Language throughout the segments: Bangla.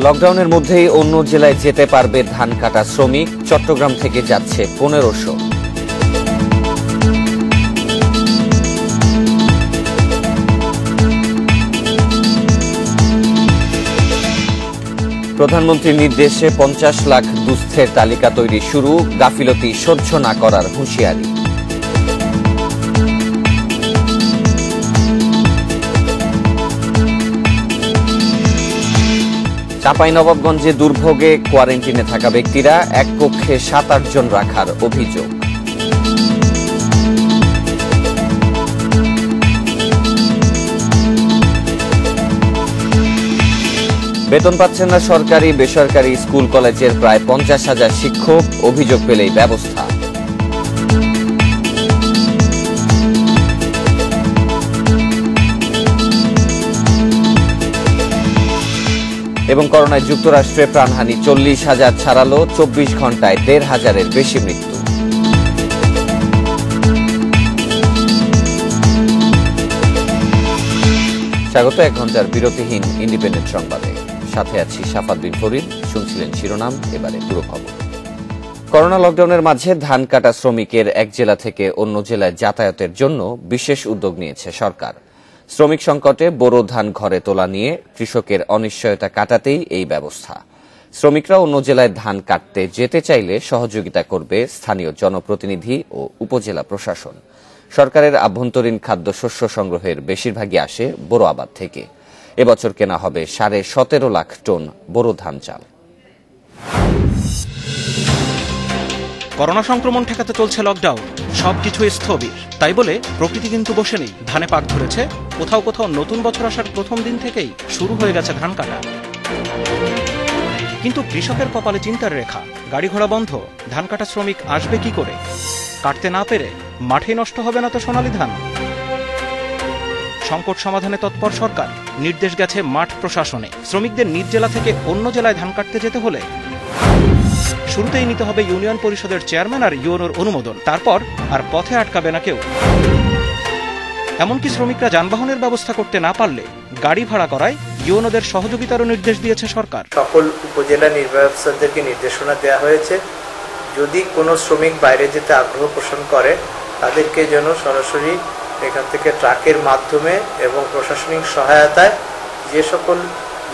লকডাউনের মধ্যেই অন্য জেলায় যেতে পারবে ধান কাটা শ্রমিক। চট্টগ্রাম থেকে যাচ্ছে 1500। প্রধানমন্ত্রীর নির্দেশে 50 লাখ দুস্থের তালিকা তৈরি শুরু। গাফিলতি সহ্য না করার হুঁশিয়ারি। চাঁপাইনবাবগঞ্জে দুর্ভোগে কোয়ারেন্টিনে থাকা ব্যক্তিরা, এক কক্ষে 7-8 জন রাখার অভিযোগ। বেতন পাচ্ছেন না সরকারি বেসরকারি স্কুল কলেজের প্রায় 50,000 শিক্ষক, অভিযোগ পেলেই ব্যবস্থা। এবং করোনায় যুক্তরাষ্ট্রে প্রাণহানি 40,000 ছাড়ালো, 24 ঘন্টায় 1,500-এর বেশি মৃত্যু। স্বাগত 1 ঘন্টার বিরতিহীন ইন্ডিপেন্ডেন্ট সংবাদে। সাথে আছি শাফাত বিন ফরিদ। শুনছিলেন শিরোনাম, এবারে পুরো খবর। করোনা লকডাউনের মাঝে ধান কাটা শ্রমিকের এক জেলা থেকে অন্য জেলায় যাতায়াতের জন্য বিশেষ উদ্যোগ নিয়েছে সরকার। শ্রমিক সংকটে বোরো ধান ঘরে তোলা নিয়ে কৃষকের অনিশ্চয়তা কাটাতেই এই ব্যবস্থা। শ্রমিকরা অন্য জেলায় ধান কাটতে যেতে চাইলে সহযোগিতা করবে স্থানীয় জনপ্রতিনিধি ও উপজেলা প্রশাসন। সরকারের আভ্যন্তরীণ খাদ্যশস্য সংগ্রহের বেশিরভাগই আসে বোরো আবাদ থেকে। এবছর কেনা হবে 17.5 লাখ টন বোরো ধান চাল। করোনা সংক্রমণ ঠেকাতে চলছে লকডাউন, সবকিছু স্থবির। তাই বলে প্রকৃতি কিন্তু বসে নেই, ধানে পাক ধরেছে। কোথাও কোথাও নতুন বছর আসার প্রথম দিন থেকেই শুরু হয়ে গেছে ধান কাটা। কিন্তু কৃষকের কপালে চিন্তার রেখা। গাড়ি ঘোড়া বন্ধ, ধান কাটা শ্রমিক আসবে কি করে? কাটতে না পেরে মাঠে নষ্ট হবে না তো সোনালী ধান? সংকট সমাধানে তৎপর সরকার, নির্দেশ গেছে মাঠ প্রশাসনে। শ্রমিকদের নিজ জেলা থেকে অন্য জেলায় ধান কাটতে যেতে হলে শুরুতেই নিতে হবে ইউনিয়ন পরিষদের চেয়ারম্যান আর ইউনোর অনুমোদন। তারপর আর পথে আটকাবে না কেউ। এমনকি শ্রমিকরা যানবাহনের ব্যবস্থা করতে না পারলে গাড়ি ভাড়া করায় ইউনোদের সহযোগিতারও নির্দেশ দিয়েছে সরকার। সকল উপজেলা নির্বাহী অফিসারদেরকে নির্দেশনা দেওয়া হয়েছে, যদি কোনো শ্রমিক বাইরে যেতে আগ্রহ পোষণ করে তাদেরকে যেন সরাসরি এখান থেকে ট্রাকের মাধ্যমে এবং প্রশাসনিক সহায়তায় যে সকল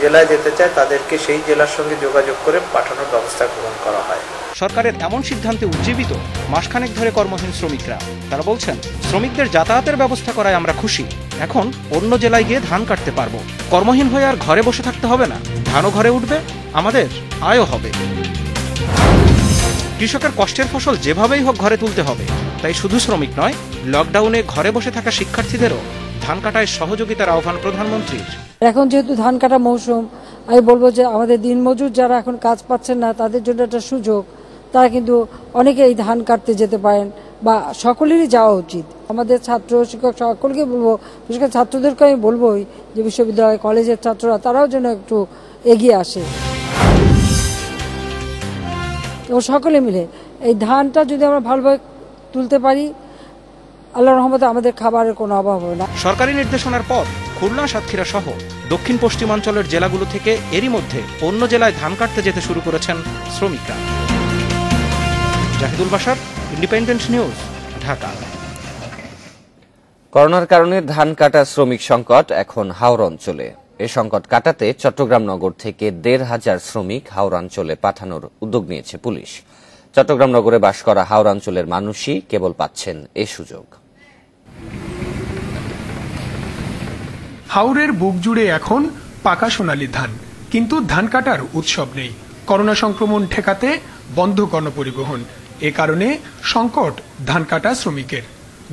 জেলায় যেতে চায় তাদেরকে সেই জেলার সঙ্গে যোগাযোগ করে পাঠানোর ব্যবস্থা গ্রহণ করা হয়। সরকারের এমন সিদ্ধান্তে উজ্জীবিত মাসখানেক ধরে কর্মহীন শ্রমিকরা। তারা বলছেন, শ্রমিকদের যাতায়াতের ব্যবস্থা করায় আমরা খুশি। এখন অন্য জেলায় গিয়ে ধান কাটতে পারবো। কর্মহীন হয়ে আর ঘরে বসে থাকতে হবে না। ধানও ঘরে উঠবে, আমাদের আয়ও হবে। কৃষকের কষ্টের ফসল যেভাবেই হোক ঘরে তুলতে হবে। তাই শুধু শ্রমিক নয়, লকডাউনে ঘরে বসে থাকা শিক্ষার্থীদেরও ধান কাটায় সহযোগিতার আহ্বান প্রধানমন্ত্রীর। এখন যেহেতু ধান কাটা মৌসুম, আমি বলবো যে আমাদের দিনমজুর যারা এখন কাজ পাচ্ছেন না তাদের জন্য একটা সুযোগ। তারা কিন্তু অনেকে এই ধান কাটতে যেতে পারেন বা সকলেরই যাওয়া উচিত। আমাদের ছাত্র শিক্ষক সকলকে বলবো, বিশেষ করে ছাত্রদেরকে আমি বলবোই যে বিশ্ববিদ্যালয় কলেজের ছাত্ররা তারাও যেন একটু এগিয়ে আসে এবং সকলে মিলে এই ধানটা যদি আমরা ভালোভাবে তুলতে পারি, আল্লাহর রহমতে আমাদের খাবারের কোনো অভাব হবে না। সরকারি নির্দেশনার পর খুলনা, সাতক্ষীরা সহ দক্ষিণ পশ্চিমাঞ্চলের জেলাগুলো থেকে এরই মধ্যে অন্য জেলায় ধান কাটতে যেতে শুরু করেছেন শ্রমিকরা। Zahidul Bashar, Independent news, Dhaka. করোনার কারণে ধান কাটা শ্রমিক সংকট এখন হাওড় অঞ্চলে। এ সংকট কাটাতে চট্টগ্রাম নগর থেকে 1,500 শ্রমিক হাওড় অঞ্চলে পাঠানোর উদ্যোগ নিয়েছে পুলিশ। চট্টগ্রাম নগরে বাস করা হাওড় অঞ্চলের মানুষই কেবল পাচ্ছেন এ সুযোগ। হাওরের বুক জুড়ে এখন পাকা সোনালী ধান, কিন্তু ধান কাটার উৎসব নেই। করোনা সংক্রমণ ঠেকাতে বন্ধ গণপরিবহন। এ কারণে সংকট ধান কাটা শ্রমিকের।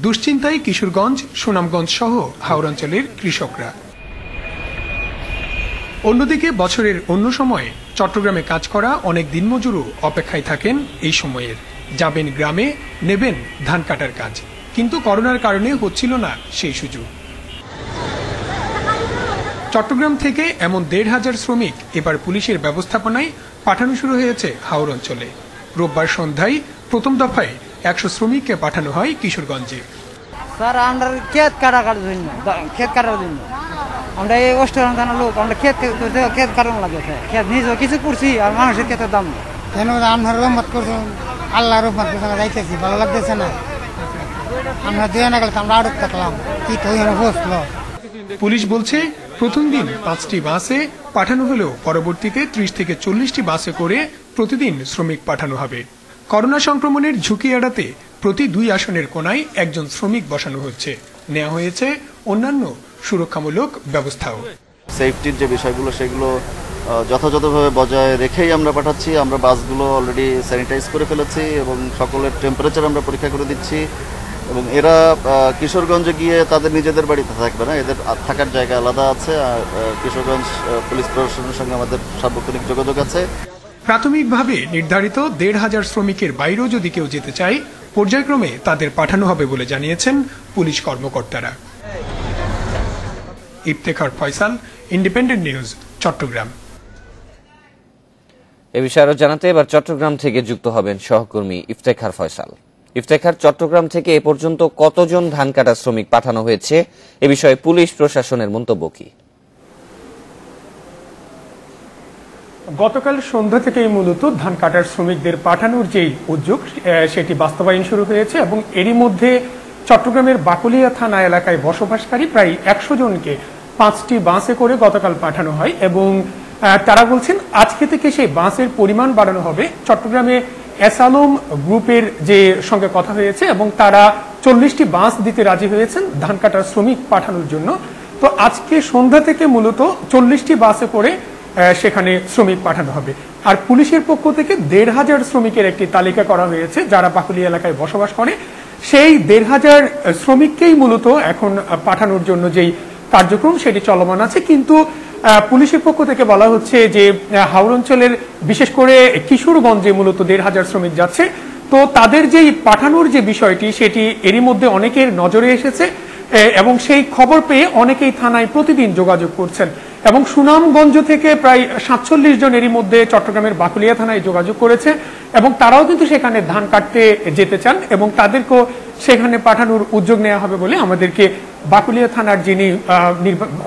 দুশ্চিন্তায় কিশোরগঞ্জ, সুনামগঞ্জ সহ হাওড়াঞ্চলের কৃষকরা। অন্যদিকে বছরের অন্য সময়ে চট্টগ্রামে কাজ করা অনেক দিনমজুরও অপেক্ষায় থাকেন এই সময়ের। যাবেন গ্রামে, নেবেন ধান কাটার কাজ, কিন্তু করোনার কারণে হচ্ছিল না সেই সুযোগ। চট্টগ্রাম থেকে এমন 1,500 শ্রমিক এবার পুলিশের ব্যবস্থাপনায় পাঠানো শুরু হয়েছে হাওড় অঞ্চলে। রোববার সন্ধ্যায় প্রথম দফায় 100 শ্রমিককে পাঠানো হয় কিশোরগঞ্জে। স্যার, আমরা ক্ষেত কাটার জন্য আমরা এই অষ্টরান লোক, আমরা ক্ষেত কাটানো লাগে, ক্ষেত নিজেও কিছু করছি আর মানুষের ক্ষেতের দাম কেন আমরা রহমত করছো, আল্লাহ রহমত করছে, যাইতেছি ভালো লাগতেছে না, আমরা দুই না গেলে আমরা আড়ক থাকলাম, কি তো বসলো। পুলিশ বলছে প্রথম দিন 5টি বাসে পাঠানো হলেও পরবর্তীতে 30 থেকে 40টি বাসে করে প্রতিদিন শ্রমিক পাঠানো হবে। করোনা সংক্রমণের ঝুঁকি এড়াতে প্রতি 2 আসনের কোনায় একজন শ্রমিক বসানো হচ্ছে। নেওয়া হয়েছে অন্যান্য সুরক্ষামূলক ব্যবস্থাও। সেফটির যে বিষয়গুলো সেগুলো যথাযথভাবে বজায় রেখেই আমরা পাঠাচ্ছি। আমরা বাসগুলো অলরেডি স্যানিটাইজ করে ফেলেছি এবং সকলের টেম্পারেচার আমরা পরীক্ষা করে দিচ্ছি। এবং এরা কিশোরগঞ্জে গিয়ে তাদের নিজেদের বাড়িতে থাকবে না, এদের থাকার জায়গা আলাদা আছে। আর কিশোরগঞ্জ পুলিশ প্রশাসনের সঙ্গে আমাদের সার্বক্ষণিক যোগাযোগ আছে। প্রাথমিকভাবে নির্ধারিত 1,500 শ্রমিকের বাইরেও যদি কেউ যেতে চায় পর্যায়ক্রমে তাদের পাঠানো হবে বলে জানিয়েছেন পুলিশ কর্মকর্তারা। Iftekhar Faisal, independent news, Chittagong. এ বিষয়ে আরো জানাতে এবার চট্টগ্রাম থেকে যুক্ত হবেন সহকর্মী ইফতেখার ফয়সাল। ইফতেখার, চট্টগ্রাম থেকে এ পর্যন্ত কতজন ধান কাটা শ্রমিক পাঠানো হয়েছে, এ বিষয়ে পুলিশ প্রশাসনের মন্তব্য কি? গতকাল সন্ধ্যা থেকেই মূলত ধান কাটার শ্রমিকদের পাঠানোর যেই উদ্যোগ সেটি বাস্তবায়ন শুরু হয়েছে এবং এরই মধ্যে চট্টগ্রামের বাকুলিয়া থানা এলাকায় বসবাসকারী প্রায় 100 জনকে 5টি বাসে করে গতকাল পাঠানো হয় এবং তারা বলছেন আজকে থেকে সেই বাসের পরিমাণ বাড়ানো হবে। চট্টগ্রামে এসালম গ্রুপের যে সঙ্গে কথা হয়েছে এবং তারা 40টি বাস দিতে রাজি হয়েছেন ধান কাটার শ্রমিক পাঠানোর জন্য। তো আজকে সন্ধ্যা থেকে মূলত 40টি বাসে করে সেখানে শ্রমিক পাঠানো হবে। আর পুলিশের পক্ষ থেকে 1,500 শ্রমিকের একটি তালিকা করা হয়েছে যারা বাকুলিয়া এলাকায় বসবাস করে। সেই 1,500 শ্রমিককেই মূলত এখন পাঠানোর জন্য যেই কার্যক্রম সেটি চলমান আছে। কিন্তু পুলিশের পক্ষ থেকে বলা হচ্ছে যে হাওড় অঞ্চলের বিশেষ করে কিশোরগঞ্জে মূলত 1,500 শ্রমিক যাচ্ছে। তো তাদের যেই পাঠানোর যে বিষয়টি সেটি এরই মধ্যে অনেকের নজরে এসেছে এবং সেই খবর পেয়ে অনেকেই থানায় প্রতিদিন যোগাযোগ করছেন এবং সুনামগঞ্জ থেকে প্রায় 47 জন এরই মধ্যে চট্টগ্রামের বাকুলিয়া থানায় যোগাযোগ করেছে এবং তারাও কিন্তু সেখানে ধান কাটতে যেতে চান এবং তাদেরকেও সেখানে পাঠানোর উদ্যোগ নেওয়া হবে বলে আমাদেরকে বাকুলিয়া থানার যিনি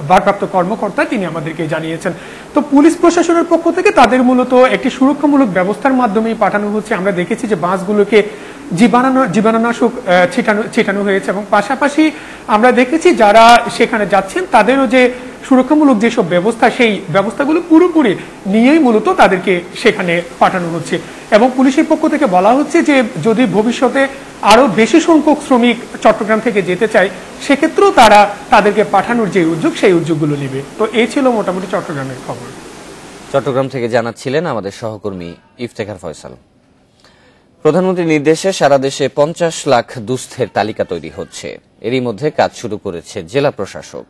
ভারপ্রাপ্ত কর্মকর্তা তিনি আমাদেরকে জানিয়েছেন। তো পুলিশ প্রশাসনের পক্ষ থেকে তাদের মূলত একটি সুরক্ষামূলক ব্যবস্থার মাধ্যমেই পাঠানো হচ্ছে। আমরা দেখেছি যে বাসগুলোকে জীবাণুনাশক ছিটানো হয়েছে এবং পাশাপাশি আমরা দেখেছি যারা সেখানে যাচ্ছেন তাদেরও যে সুরক্ষামূলক যেসব ব্যবস্থা সেই ব্যবস্থাগুলো পুরোপুরি নিয়েই মূলত তাদেরকে সেখানে পাঠানো হচ্ছে এবং পুলিশের পক্ষ থেকে বলা হচ্ছে যে যদি ভবিষ্যতে আরো বেশি সংখ্যক শ্রমিক চট্টগ্রাম থেকে যেতে চায় সেক্ষেত্রেও তারা তাদেরকে পাঠানোর যে উদ্যোগ সেই উদ্যোগগুলো নেবে। তো এই ছিল মোটামুটি চট্টগ্রামের খবর। চট্টগ্রাম থেকে জানাচ্ছিলেন আমাদের সহকর্মী ইফতেখার ফয়সাল। প্রধানমন্ত্রীর নির্দেশে সারা দেশে 50 লাখ দুস্থের তালিকা তৈরি হচ্ছে। এরই মধ্যে কাজ শুরু করেছে জেলা প্রশাসক।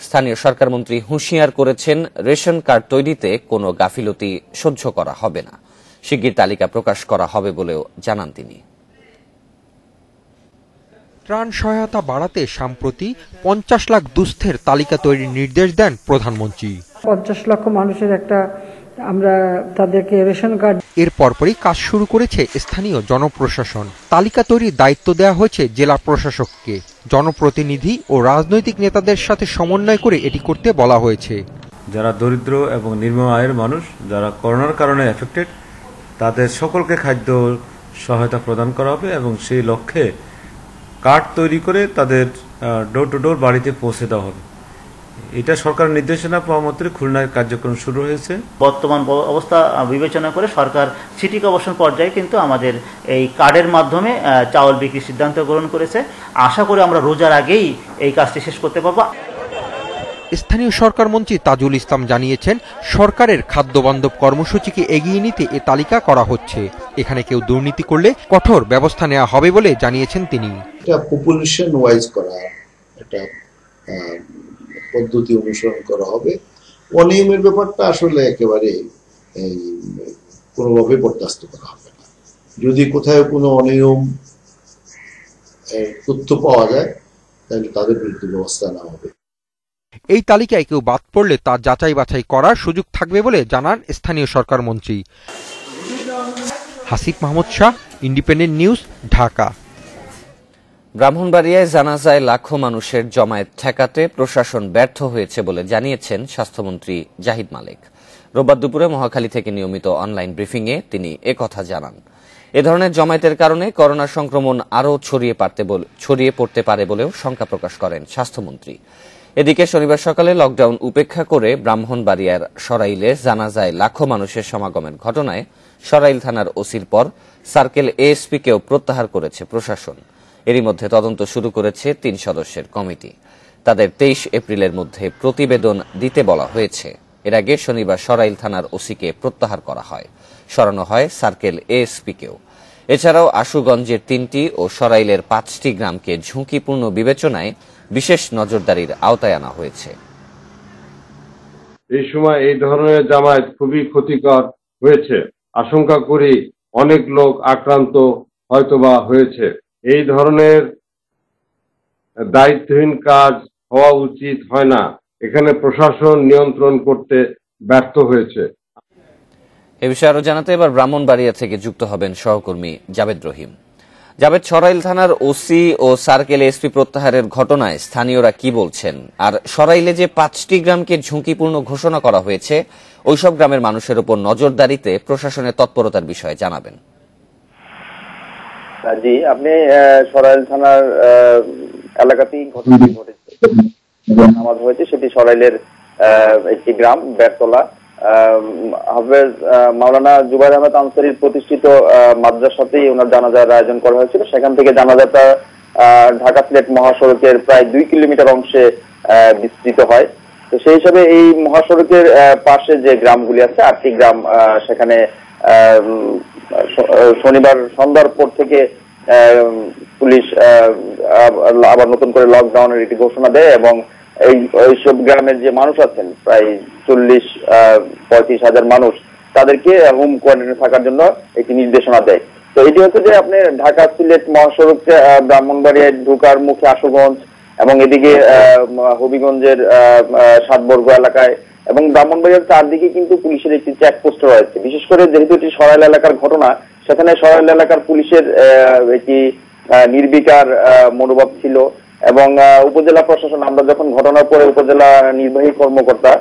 স্থানীয় সরকার মন্ত্রী হুঁশিয়ার করেছেন রেশন কার্ড তৈরিতে কোনো গাফিলতি সহ্য করা হবে না। শিগগির তালিকা প্রকাশ করা হবে বলেও জানান তিনি। ত্রাণ সহায়তা বাড়াতে সম্প্রতি 50 লাখ দুস্থের তালিকা তৈরির নির্দেশ দেন প্রধানমন্ত্রী। 50 লক্ষ মানুষের একটা আমরা তাদেরকে রেশন কার্ড এর পরপরই কাজ শুরু করেছে স্থানীয় জনপ্রশাসন। তালিকা তৈরির দায়িত্ব দেওয়া হয়েছে জেলা প্রশাসককে। জনপ্রতিনিধি ও রাজনৈতিক নেতাদের সাথে সমন্বয় করে এটি করতে বলা হয়েছে। যারা দরিদ্র এবং নিম্ন আয়ের মানুষ, যারা করোনার কারণে এফেক্টেড, তাদের সকলকে খাদ্য সহায়তা প্রদান করা হবে এবং সেই লক্ষ্যে কার্ড তৈরি করে তাদের ডোর টু ডোর বাড়িতে পৌঁছে দেওয়া হবে। এটা সরকার নির্দেশনা পাওয়া মাত্রই খুলনায় কার্যক্রম শুরু হয়েছে। বর্তমান অবস্থা বিবেচনা করে সরকার সিটি কর্পোরেশন পর্যায়ে কিন্তু আমাদের এই কার্ডের মাধ্যমে চাউল বিক্রির সিদ্ধান্ত গ্রহণ করেছে। আশা করি আমরা রোজার আগেই এই কাজটি শেষ করতে পারবো। স্থানীয় সরকার মন্ত্রী তাজুল ইসলাম জানিয়েছেন সরকারের খাদ্যবান্ধব কর্মসূচিকে এগিয়ে নিতে এ তালিকা করা হচ্ছে। এখানে কেউ দুর্নীতি করলে কঠোর ব্যবস্থা নেওয়া হবে বলে জানিয়েছেন তিনি। এটা পপুলেশন ওয়াইজ করা একটা পদ্ধতি অনুসরণ করা হবে। অনিয়মের ব্যাপারটা আসলে একেবারে কোনোভাবে বরদাস্ত করা হবে না। যদি কোথাও কোনো অনিয়ম তথ্য পাওয়া যায় তাহলে তাদের বিরুদ্ধে ব্যবস্থা নেওয়া হবে। এই তালিকায় কেউ বাদ পড়লে তা যাচাই বাছাই করার সুযোগ থাকবে বলে জানান স্থানীয় সরকার মন্ত্রী। Hasib Mahmud Shah, independent news, Dhaka. ব্রাহ্মণবাড়িয়ায় জানাজায় লাখো মানুষের জমায়েত ঠেকাতে প্রশাসন ব্যর্থ হয়েছে বলে জানিয়েছেন স্বাস্থ্যমন্ত্রী জাহিদ মালেক। রোববার দুপুরে মহাখালী থেকে নিয়মিত অনলাইন ব্রিফিংয়ে তিনি একথা জানান। এ ধরনের জমায়েতের কারণে করোনা সংক্রমণ আরও ছড়িয়ে পড়তে পারে বলেও শঙ্কা প্রকাশ করেন স্বাস্থ্যমন্ত্রী। এদিকে শনিবার সকালে লকডাউন উপেক্ষা করে ব্রাহ্মণবাড়িয়ার সরাইলে জানাজায় লাখো মানুষের সমাগমের ঘটনায় সরাইল থানার ওসির পর সার্কেল এএসপিকেও প্রত্যাহার করেছে প্রশাসন। এরই মধ্যে তদন্ত শুরু করেছে ৩ সদস্যের কমিটি। তাদের ২৩ এপ্রিলের মধ্যে প্রতিবেদন দিতে বলা হয়েছে। এর আগে শনিবার সরাইল থানার ওসিকে প্রত্যাহার করা হয়, সরানো হয় সার্কেল এএসপিকেও। এছাড়াও আশুগঞ্জের ৩টি ও সরাইলের ৫টি গ্রামকে ঝুঁকিপূর্ণ বিবেচনায় বিশেষ নজরদারির আওতায় আনা হয়েছে। এই সময় এই ধরনের জামায়াত খুবই ক্ষতিকর হয়েছে। আশঙ্কা করি অনেক লোক আক্রান্ত হয়তোবা হয়েছে। এই ধরনের দায়িত্বহীন কাজ হওয়া উচিত হয় না। এখানে প্রশাসন নিয়ন্ত্রণ করতে ব্যর্থ হয়েছে। এ বিষয়ে আরো জানাতে এবার ব্রাহ্মণবাড়িয়া থেকে যুক্ত হবেন সহকর্মী জাবেদ রহিম। জাবেদ, সরাইল থানার ওসি ও সার্কেল এসপি প্রত্যাহারের ঘটনায় স্থানীয়রা কি বলছেন, আর সরাইলে যে ৫টি গ্রামকে ঝুঁকিপূর্ণ ঘোষণা করা হয়েছে ওইসব গ্রামের মানুষের উপর নজরদারিতে প্রশাসনের তৎপরতার বিষয়ে জানাবেন। জি, আপনি সরাইল থানার এলাকাতেই ঘটনাটি ঘটেছে, নামাজ হয়েছে, সেটি সরাইলের একটি গ্রাম বেরতলা। হাফেজ মাওলানা জুবাইর আহমেদ আনসারীর প্রতিষ্ঠিত মাদ্রাসাতেই ওনার জানাজার আয়োজন করা হয়েছিল। সেখান থেকে জানাজাটা ঢাকা সিলেট মহাসড়কের প্রায় ২ কিলোমিটার অংশে বিস্তৃত হয়। তো সেই হিসাবে এই মহাসড়কের পাশে যে গ্রামগুলি আছে ৮টি গ্রাম, সেখানে শনিবার সন্ধ্যার পর থেকে পুলিশ আবার নতুন করে লকডাউনের একটি ঘোষণা দেয় এবং এইসব গ্রামের যে মানুষ আছেন প্রায় ৪০-৩৫ হাজার মানুষ, তাদেরকে হোম কোয়ারেন্টাইনে থাকার জন্য একটি নির্দেশনা দেয়। তো এটি হচ্ছে যে আপনি ঢাকা সিলেট মহাসড়ক ব্রাহ্মণবাড়িয়ায় ঢোকার মুখে আশুগঞ্জ এবং এদিকে হবিগঞ্জের ৭ বর্গ এলাকায় এবং ব্রাহ্মণবাড়িয়ার চারদিকে কিন্তু পুলিশের একটি চেকপোস্ট রয়েছে। বিশেষ করে যেহেতু এটি সরাইল এলাকার ঘটনা, সেখানে সরাইল এলাকার পুলিশের একটি নির্বিকার মনোভাব ছিল এবং উপজেলা প্রশাসন, আমরা যখন ঘটনার পরে উপজেলা নির্বাহী কর্মকর্তা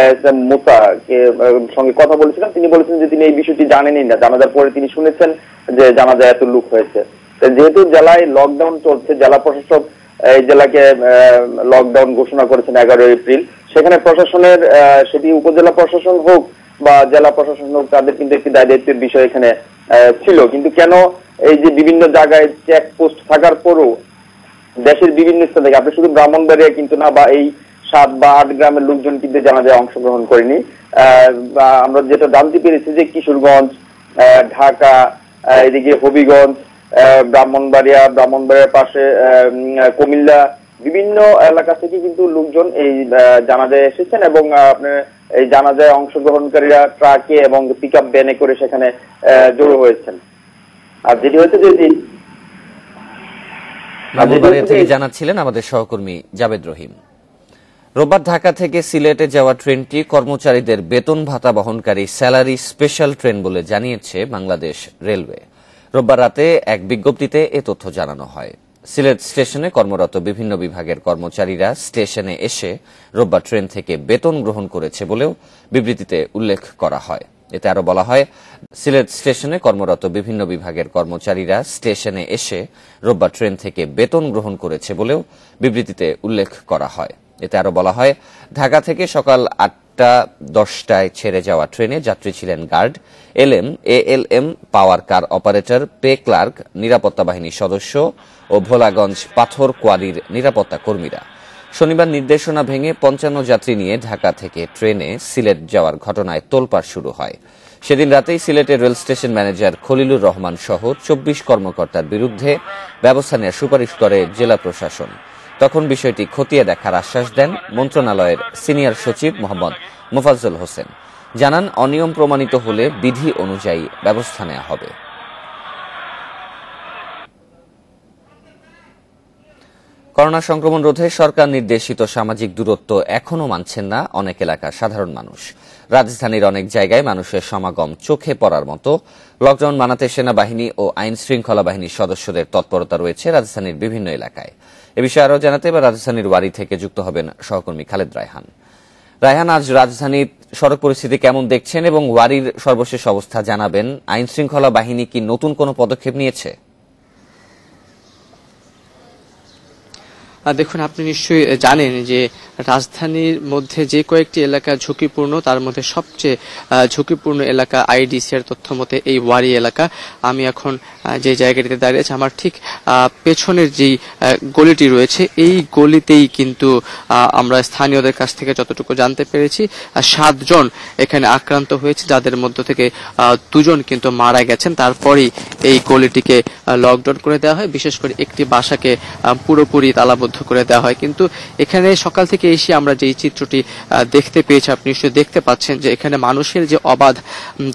এস.এম. মুসাকে সঙ্গে কথা বলেছিলাম, তিনি বলেছেন যে তিনি এই বিষয়টি জানেনই না, জানাজার পরে তিনি শুনেছেন যে জানাজা এত লোক হয়েছে। যেহেতু জেলায় লকডাউন চলছে, জেলা প্রশাসক এই জেলাকে লকডাউন ঘোষণা করেছেন ১১ এপ্রিল, সেখানে প্রশাসনের, সেটি উপজেলা প্রশাসন হোক বা জেলা প্রশাসন হোক, তাদের কিন্তু একটি দায়িত্বের বিষয় এখানে ছিল। কিন্তু কেন এই যে বিভিন্ন জায়গায় চেকপোস্ট থাকার পরও দেশের বিভিন্ন স্থান থেকে, আপনি শুধু ব্রাহ্মণবাড়িয়া কিন্তু না, বা এই ৭ বা ৮ গ্রামের লোকজন কিন্তু জানাজায় অংশগ্রহণ করেনি। আমরা যেটা জানতে পেরেছি যে কিশোরগঞ্জ, ঢাকা, এদিকে হবিগঞ্জ, ব্রাহ্মণবাড়িয়ার পাশে কুমিল্লা, বিভিন্ন এলাকা থেকে কিন্তু লোকজন এই জানাজায় এসেছেন এবং আপনার এই জানাজায় অংশগ্রহণকারীরা ট্রাকে এবং পিক আপ ভ্যানে করে সেখানে জড়ো হয়েছেন। আর যেটি হচ্ছে যে ব্রাহ্মণবাড়িয়া থেকে জানাচ্ছিলেন আমাদের সহকর্মী জাবেদ রহিম। রোববার ঢাকা থেকে সিলেটে যাওয়া ট্রেনটি কর্মচারীদের বেতন ভাতা বহনকারী স্যালারি স্পেশাল ট্রেন বলে জানিয়েছে বাংলাদেশ রেলওয়ে। রোববার রাতে এক বিজ্ঞপ্তিতে এ তথ্য জানানো হয়। সিলেট স্টেশনে কর্মরত বিভিন্ন বিভাগের কর্মচারীরা স্টেশনে এসে রোববার ট্রেন থেকে বেতন গ্রহণ করেছে বলেও বিবৃতিতে উল্লেখ করা হয়। এতে আরো বলা হয়, সিলেট স্টেশনে কর্মরত বিভিন্ন বিভাগের কর্মচারীরা স্টেশনে এসে রোববার ট্রেন থেকে বেতন গ্রহণ করেছে বলেও বিবৃতিতে উল্লেখ করা হয়। এতে আরো বলা হয়, ঢাকা থেকে সকাল ৮টা-১০টায় ছেড়ে যাওয়া ট্রেনে যাত্রী ছিলেন গার্ড, এলএম, এএলএম, পাওয়ার কার অপারেটর, পে ক্লার্ক, নিরাপত্তা বাহিনীর সদস্য ও ভোলাগঞ্জ পাথর কোয়ারির নিরাপত্তা কর্মীরা। শনিবার নির্দেশনা ভেঙে ৫৫ যাত্রী নিয়ে ঢাকা থেকে ট্রেনে সিলেট যাওয়ার ঘটনায় তোলপাড় শুরু হয়। সেদিন রাতেই সিলেটের rail station manager Khalilur Rahman সহ ২৪ কর্মকর্তার বিরুদ্ধে ব্যবস্থা নেওয়ার সুপারিশ করে জেলা প্রশাসন। তখন বিষয়টি খতিয়ে দেখার আশ্বাস দেন মন্ত্রণালয়ের সিনিয়র সচিব মোহাম্মদ মোফাজ্জল হোসেন। জানান, অনিয়ম প্রমাণিত হলে বিধি অনুযায়ী ব্যবস্থা নেওয়া হবে। করোনা সংক্রমণ রোধে সরকার নির্দেশিত সামাজিক দূরত্ব এখনো মানছেন না অনেক এলাকার সাধারণ মানুষ। রাজধানীর অনেক জায়গায় মানুষের সমাগম চোখে পড়ার মতো। লকডাউন মানাতে সেনাবাহিনী ও আইন শৃঙ্খলা বাহিনীর সদস্যদের তৎপরতা রয়েছে রাজধানীর বিভিন্ন এলাকায়। এ বিষয়ে আরও জানাতে এবার রাজধানীর ওয়ারি থেকে যুক্ত হবেন সহকর্মী খালেদ রায়হান। রায়হান, আজ রাজধানীর সড়ক পরিস্থিতি কেমন দেখছেন এবং ওয়ারির সর্বশেষ অবস্থা জানাবেন। আইন শৃঙ্খলা বাহিনী কি নতুন কোনো পদক্ষেপ নিয়েছে? দেখুন, আপনি নিশ্চয়ই জানেন যে রাজধানীর মধ্যে যে কয়েকটি এলাকা ঝুঁকিপূর্ণ, তার মধ্যে সবচেয়ে ঝুঁকিপূর্ণ এলাকা আইডিসিআর তথ্য মতে এই ওয়ারি এলাকা। আমি এখন যে জায়গাটিতে দাঁড়িয়ে আছি, আমার ঠিক পেছনের যেই গলিটি রয়েছে এই গলিতেই কিন্তু আমরা স্থানীয়দের কাছ থেকে যতটুকু জানতে পেরেছি 7 জন এখানে আক্রান্ত হয়েছে, যাদের মধ্য থেকে 2 জন কিন্তু মারা গেছেন। তারপরেই এই গলিটিকে লকডাউন করে দেওয়া হয়, বিশেষ করে একটি বাসাকে পুরোপুরি তালাবদ্ধ করে দেওয়া হয়। কিন্তু এখানে সকাল থেকে এসে আমরা যে চিত্রটি দেখতে পেয়েছি, আপনি নিশ্চয়ই দেখতে পাচ্ছেন যে এখানে মানুষের যে অবাধ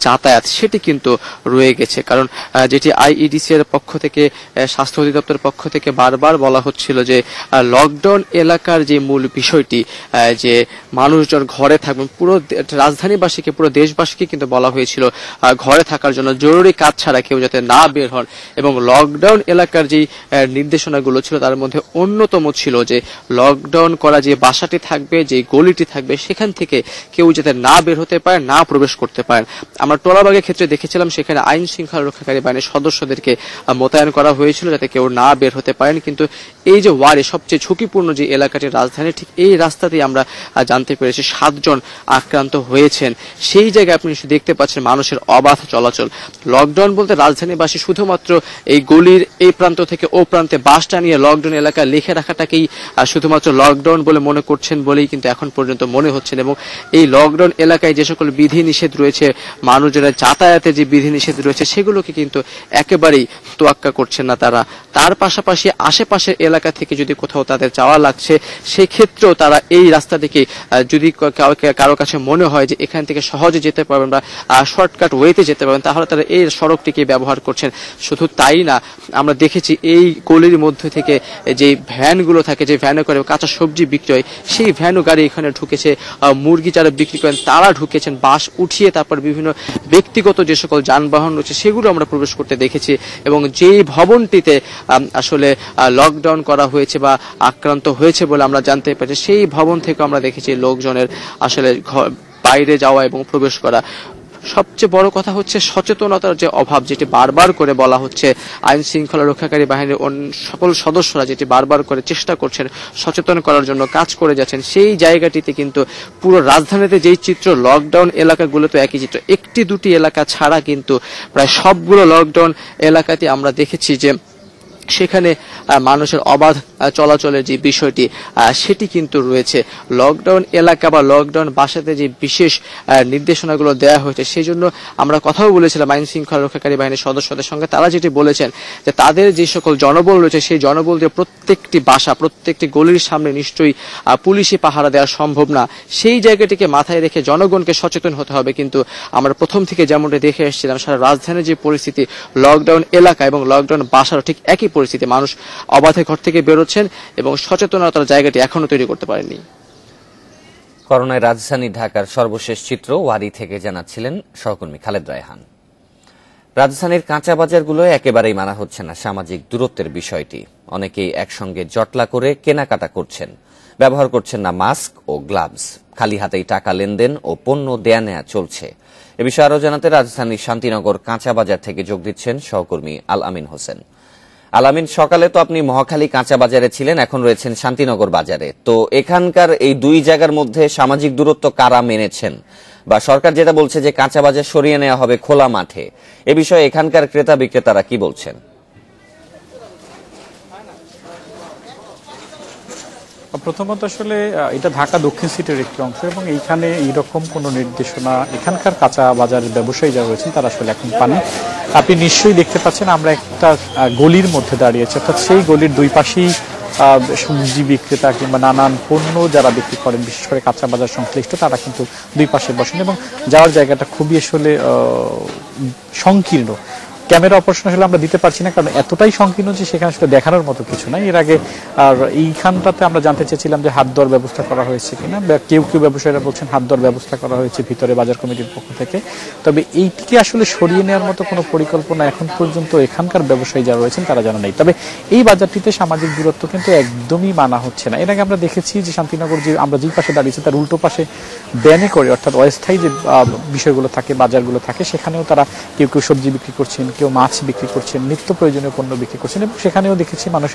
যাতায়াত সেটি কিন্তু রয়ে গেছে। কারণ যেটি আইইডিসি এর পক্ষ থেকে, স্বাস্থ্য অধিদপ্তরের পক্ষ থেকে বারবার বলা হচ্ছিল যে লকডাউন এলাকার যে মূল বিষয়টি, যে মানুষজন ঘরে থাকবেন, পুরো রাজধানীবাসীকে, পুরো দেশবাসীকে কিন্তু বলা হয়েছিল ঘরে থাকার জন্য, জরুরি কাজ ছাড়া কেউ যাতে না বের হন। এবং লকডাউন এলাকার যে নির্দেশনাগুলো ছিল তার মধ্যে অন্যতম ছিল যে লকডাউন করা যে বাসাটি থাকবে, যে গলিটি থাকবে, সেখান থেকে কেউ যাতে না বের হতে পারে, না প্রবেশ করতে পারেন। আমরা টোলাবাগের ক্ষেত্রে দেখেছিলাম সেখানে আইন শৃঙ্খলা রক্ষাকারী বাহিনীর সদস্যদেরকে মোতায়েন করা হয়েছিল যাতে কেউ না বের হতে পারেন। কিন্তু এই যে ওয়ারি সবচেয়ে ঝুঁকিপূর্ণ যে এলাকাটি রাজধানী, ঠিক এই রাস্তাতেই আমরা জানতে পেরেছি 7 জন আক্রান্ত হয়েছেন। সেই জায়গায় আপনি দেখতে পাচ্ছেন মানুষের অবাধ চলাচল। লকডাউন বলতে রাজধানীবাসী শুধুমাত্র এই গলির এই প্রান্ত থেকে ও প্রান্তে বাস টানিয়ে লকডাউন এলাকা লিখে রাখাটাকেই শুধুমাত্র লকডাউন বলে মনে করছেন বলেই কিন্তু এখন পর্যন্ত মনে হচ্ছেন। এবং এই লকডাউন এলাকায় যে সকল বিধি নিষেধ রয়েছে, মানুষজনের যাতায়াতে যে বিধি নিষেধ রয়েছে, সেগুলোকে কিন্তু একেবারেই তোয়াক্কা করছেন না তারা। তার পাশাপাশি আশেপাশের এলাকা থেকে যদি কোথাও তাদের যাওয়া লাগছে, সেই ক্ষেত্রেও তারা এই রাস্তা থেকে যদি কারো কাছে মনে হয় যে এখান থেকে সহজে যেতে পারবেন বা শর্টকাট ওয়েতে যেতে পারবেন, তাহলে তারা এই সড়কটিকে ব্যবহার করছেন। শুধু তাই না, আমরা দেখেছি এই গলির মধ্যে থেকে যে ভ্যানগুলো থাকে, যে ভ্যানে করে কাঁচা সবজি বিক্রি হয়, সেই ভ্যানও গাড়ি এখানে ঢুকেছে। মুরগি যারা বিক্রি করেন তারা ঢুকেছেন, বাস উঠিয়ে তারপর বিভিন্ন ব্যক্তিগত যে সকল যানবাহন রয়েছে সেগুলো আমরা প্রবেশ করতে দেখেছি। এবং যেই ভবনটিতে আসলে লকডাউন করা হয়েছে বা আক্রান্ত হয়েছে বলে আমরা জানতে পেরেছি, সেই ভবন থেকে আমরা দেখেছি লোকজনের আসলে বাইরে যাওয়া এবং প্রবেশ করা। সবচেয়ে বড় কথা হচ্ছে সচেতনতার যে অভাব, যেটি বারবার করে বলা হচ্ছে। আইন শৃঙ্খলা রক্ষাকারী বাহিনীর সকল সদস্যরা যেটি বারবার করে চেষ্টা করছেন সচেতন করার জন্য, কাজ করে যাচ্ছেন, সেই জায়গাটিতে কিন্তু পুরো রাজধানীতে যেই চিত্র, লকডাউন এলাকাগুলো তো একই চিত্র। 1-2টি এলাকা ছাড়া কিন্তু প্রায় সবগুলো লকডাউন এলাকাতে আমরা দেখেছি যে সেখানে মানুষের অবাধ চলাচলের যে বিষয়টি সেটি কিন্তু রয়েছে। লকডাউন এলাকা বা লকডাউন বাসাতে যে বিশেষ নির্দেশনাগুলো দেওয়া হয়েছে, সেই জন্য আমরা কথাও বলেছিলাম আইন শৃঙ্খলা রক্ষাকারী বাহিনীর সদস্যদের সঙ্গে। তারা যেটি বলেছেন যে তাদের যে সকল জনবল রয়েছে, সেই জনবল দিয়ে প্রত্যেকটি বাসা, প্রত্যেকটি গলির সামনে নিশ্চয়ই পুলিশি পাহারা দেওয়া সম্ভব না। সেই জায়গাটিকে মাথায় রেখে জনগণকে সচেতন হতে হবে। কিন্তু আমরা প্রথম থেকে যেমনটা দেখে এসেছিলাম, সারা রাজধানীর যে পরিস্থিতি, লকডাউন এলাকা এবং লকডাউন বাসারও ঠিক একই পরিস্থিতি। মানুষ অবাধে ঘর থেকে বেরোচ্ছেন এবং সচেতনতার জায়গাটি এখনো তৈরি করতে পারেননি। করোনায় রাজধানী ঢাকার সর্বশেষ চিত্র ওয়ারি থেকে জানাচ্ছিলেন সহকর্মী খালেদ রায়হান। রাজধানীর কাঁচা বাজারগুলোয় একেবারেই মানা হচ্ছে না সামাজিক দূরত্বের বিষয়টি। অনেকেই একসঙ্গে জটলা করে কেনাকাটা করছেন, ব্যবহার করছেন না মাস্ক ও গ্লাভস। খালি হাতেই টাকা লেনদেন ও পণ্য দেয়া নেয়া চলছে। এ বিষয়ে আরও জানাতে রাজধানীর শান্তিনগর কাঁচা বাজার থেকে যোগ দিচ্ছেন সহকর্মী আল আমিন হোসেন। আল আমিন, সকালে তো আপনি মহাখালী কাঁচা বাজারে ছিলেন, এখন রয়েছেন শান্তিনগর বাজারে। তো এখানকার এই দুই জায়গার মধ্যে সামাজিক দূরত্ব কারা মেনেছেন, বা সরকার যেটা বলছে যে কাঁচা বাজার সরিয়ে নেওয়া হবে খোলা মাঠে, এ বিষয়ে এখানকার ক্রেতা বিক্রেতারা কি বলছেন? প্রথমত আসলে এটা ঢাকা দক্ষিণ সিটির একটি অংশ এবং এইখানে এইরকম কোনো নির্দেশনা এখানকার কাঁচা বাজারের ব্যবসায়ী যারা রয়েছেন তারা আসলে এখন পাননি। আপনি নিশ্চয়ই দেখতে পাচ্ছেন আমরা একটা গলির মধ্যে দাঁড়িয়েছি, অর্থাৎ সেই গলির দুই পাশেই সবজি বিক্রেতা কিংবা নানান পণ্য যারা বিক্রি করেন, বিশেষ করে কাঁচা বাজার সংশ্লিষ্ট, তারা কিন্তু দুই পাশে বসেন এবং যাওয়ার জায়গাটা খুবই আসলে সংকীর্ণ। ক্যামেরা অপারেশন আসলে আমরা দিতে পারছি না, কারণ এতটাই সংকীর্ণ যে সেখানে আসলে দেখানোর মতো কিছু নাই। এর আগে আর এইখানটাতে আমরা জানতে চেয়েছিলাম যে হাত ধোয়ার ব্যবস্থা করা হয়েছে কিনা, কেউ কেউ ব্যবসায়ীরা বলছেন হাত ধোয়ার ব্যবস্থা করা হয়েছে ভিতরে বাজার কমিটির পক্ষ থেকে। তবে এইটিকে আসলে সরিয়ে নেওয়ার মতো কোনো পরিকল্পনা এখন পর্যন্ত এখানকার ব্যবসায়ী যারা রয়েছেন তারা জানা নেই। তবে এই বাজারটিতে সামাজিক দূরত্ব কিন্তু একদমই মানা হচ্ছে না। এর আগে আমরা দেখেছি যে শান্তিনগর যে আমরা যেই পাশে দাঁড়িয়েছি তার উল্টো পাশে ব্যানে করে, অর্থাৎ অস্থায়ী যে বিষয়গুলো থাকে, বাজারগুলো থাকে, সেখানেও তারা কেউ কেউ সবজি বিক্রি করছেন, কেউ মাছ বিক্রি করছেন, নিত্য প্রয়োজনীয় পণ্য বিক্রি করছেন, এবং সেখানেও দেখেছি মানুষ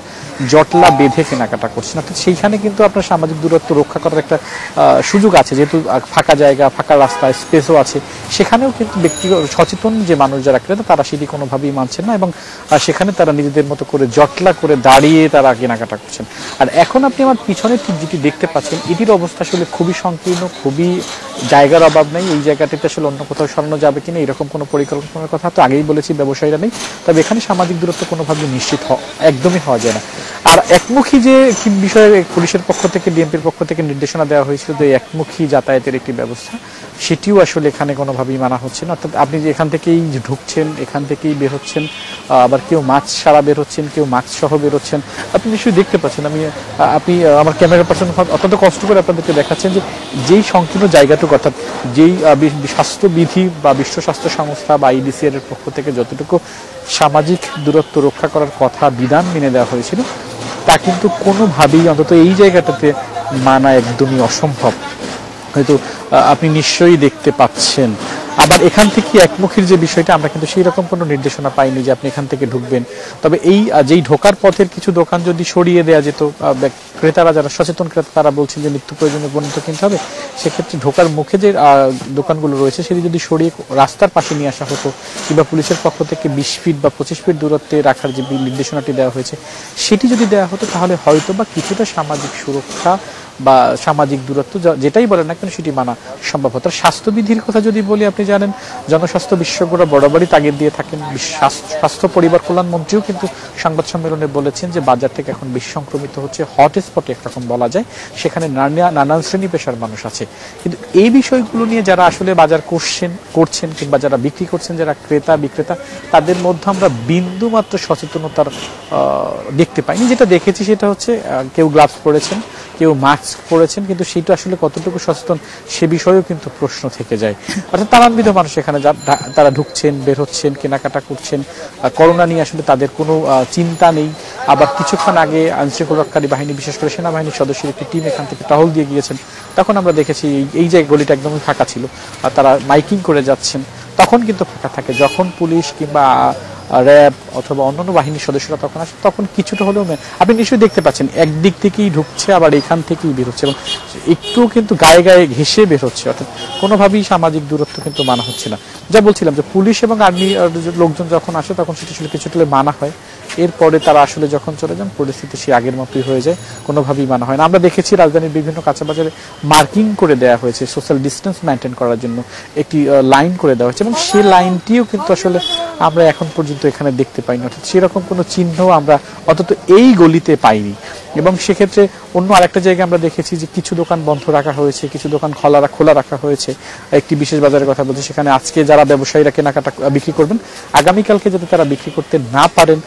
জটলা বেঁধে কেনাকাটা করছেন। অর্থাৎ সেইখানে কিন্তু আপনার সামাজিক দূরত্ব রক্ষা করার একটা সুযোগ আছে, যেহেতু ফাঁকা জায়গা, ফাঁকা রাস্তা, স্পেসও আছে। সেখানেও কিন্তু ব্যক্তিগত সচেতন যে মানুষ যারা ক্রেতা তারা সেটি কোনোভাবেই মানছেন না, এবং সেখানে তারা নিজেদের মতো করে জটলা করে দাঁড়িয়ে তারা কেনাকাটা করছেন। আর এখন আপনি আমার পিছনে ঠিক যেটি দেখতে পাচ্ছেন, এটির অবস্থা আসলে খুবই সংকীর্ণ, খুবই জায়গার অভাব নেই। এই জায়গাটিতে আসলে অন্য কোথাও সরানো যাবে কিনা এরকম কোনো পরিকল্পনার কথা তো আগেই বলেছি ব্যবসায়ীরা নেই। তবে এখানে সামাজিক দূরত্ব কোনোভাবে নিশ্চিত একদমই হওয়া যায় না। আর একমুখী যে বিষয়ে পুলিশের পক্ষ থেকে, ডিএমপির পক্ষ থেকে নির্দেশনা দেওয়া হয়েছিল যে একমুখী যাতায়াতের একটি ব্যবস্থা, সেটিও আসলে এখানে কোনোভাবেই মানা হচ্ছে না। অর্থাৎ আপনি যে এখান থেকেই ঢুকছেন, এখান থেকেই বের হচ্ছেন, আবার কেউ মাস্ক ছাড়া বের হচ্ছেন, কেউ মাস্ক সহ বের হচ্ছেন, আপনি নিশ্চয়ই দেখতে পাচ্ছেন। আপনি আমার ক্যামেরা পার্সন অত্যন্ত কষ্ট করে আপনাদেরকে দেখাচ্ছেন যে যেই সংকীর্ণ জায়গাটুকু, অর্থাৎ যেই স্বাস্থ্যবিধি বা বিশ্ব স্বাস্থ্য সংস্থা বা IDCR এর পক্ষ থেকে যতটুকু সামাজিক দূরত্ব রক্ষা করার কথা বিধান মেনে দেওয়া হয়েছিল, তা কিন্তু কোনোভাবেই অন্তত এই জায়গাটাতে মানা একদমই অসম্ভব। হয়তো আপনি নিশ্চয়ই দেখতে পাচ্ছেন। আবার এখান থেকে একমুখীর যে বিষয়টা, আমরা কিন্তু সেই রকম কোনো নির্দেশনা পাইনি যে আপনি এখান থেকে ঢুকবেন। তবে এই যেই ঢোকার পথের কিছু দোকান যদি সরিয়ে দেওয়া যেত, ক্রেতারা যারা সচেতন ক্রেতা তারা বলছেন যে নিত্য প্রয়োজনীয় পণ্য কিনতে হবে, সেক্ষেত্রে ঢোকার মুখে যে দোকানগুলো রয়েছে সেটি যদি সরিয়ে রাস্তার পাশে নিয়ে আসা হতো, কিংবা পুলিশের পক্ষ থেকে 20 ফিট বা 25 ফিট দূরত্বে রাখার যে নির্দেশনাটি দেওয়া হয়েছে সেটি যদি দেওয়া হতো, তাহলে হয়তো বা কিছুটা সামাজিক সুরক্ষা বা সামাজিক দূরত্ব যেটাই বলেন না কেন সেটি মানা সম্ভব হতো। স্বাস্থ্যবিধির কথা যদি বলি, আপনি জানেন জনস্বাস্থ্য বিশেষজ্ঞরা বরাবরই তাগিদ দিয়ে থাকেন। স্বাস্থ্য পরিবার কল্যাণ মন্ত্রীও কিন্তু সংবাদ সম্মেলনে বলেছেন যে বাজার থেকে এখন বেশি সংক্রমিত হচ্ছে, হটস্পটে একরকম বলা যায়, সেখানে নানান শ্রেণী পেশার মানুষ আছে। কিন্তু এই বিষয়গুলো নিয়ে যারা আসলে বাজার করছেন কিংবা যারা বিক্রি করছেন, যারা ক্রেতা বিক্রেতা, তাদের মধ্যে আমরা বিন্দু মাত্র সচেতনতার দেখতে পাইনি। যেটা দেখেছি সেটা হচ্ছে কেউ গ্লাভস পরেছেন, কেউ মাস্ক পরেছেন, কিন্তু সেটা আসলে কতটুকু সচেতন সে বিষয়েও কিন্তু প্রশ্ন থেকে যায়। অর্থাৎ নানানবিধ মানুষ এখানে তারা ঢুকছেন, বের হচ্ছেন, কেনাকাটা করছেন। করোনা নিয়ে আসলে তাদের কোনো চিন্তা নেই। আবার কিছুক্ষণ আগে আইনশৃঙ্খলা রক্ষাকারী বাহিনী, বিশেষ করে সেনাবাহিনীর সদস্যের একটি টিম এখান থেকে টহল দিয়ে গিয়েছেন। তখন আমরা দেখেছি এই যে গলিটা একদমই ফাঁকা ছিল, আর তারা মাইকিং করে যাচ্ছেন। তখন কিন্তু ফাঁকা থাকে। যখন পুলিশ কিংবা র্যাব অথবা অন্যান্য বাহিনীর সদস্যরা তখন আসে, তখন কিছুটা হলেও আপনি নিশ্চয়ই দেখতে পাচ্ছেন একদিক থেকেই ঢুকছে, আবার এখান থেকেই বের হচ্ছে, এবং একটু কিন্তু গায়ে গায়ে ঘেঁষে বের হচ্ছে। অর্থাৎ কোনোভাবেই সামাজিক দূরত্ব কিন্তু মানা হচ্ছে না। যা বলছিলাম যে পুলিশ এবং আর্মি লোকজন যখন আসে তখন সেটা আসলে কিছুটা মানা হয়, এরপরে তারা আসলে যখন চলে যান পরিস্থিতি সে আগের মতোই হয়ে যায়, কোনোভাবেই মানা হয় না। আমরা দেখেছি রাজধানীর বিভিন্ন কাঁচা বাজারে মার্কিং করে দেওয়া হয়েছে, সোশ্যাল ডিস্টেন্স মেনটেন করার জন্য একটি লাইন করে দেওয়া হয়েছে, এবং সেই লাইনটিও কিন্তু আসলে আমরা এখন পর্যন্ত এখানে দেখতে পাইনি। অর্থাৎ সেরকম কোনো চিহ্ন আমরা অন্তত এই গলিতে পাইনি। এবং সেক্ষেত্রে অন্য আরেকটা জায়গায় আমরা দেখেছি যে কিছু দোকান বন্ধ রাখা হয়েছে, কিছু দোকান খোলা রাখা হয়েছে। একটি বিশেষ বাজারের কথা বলছি, সেখানে আজকে যারা ব্যবসায়ীরা কেনাকাটা বিক্রি করবেন, আগামীকালকে যাতে তারা বিক্রি করতে না পারেন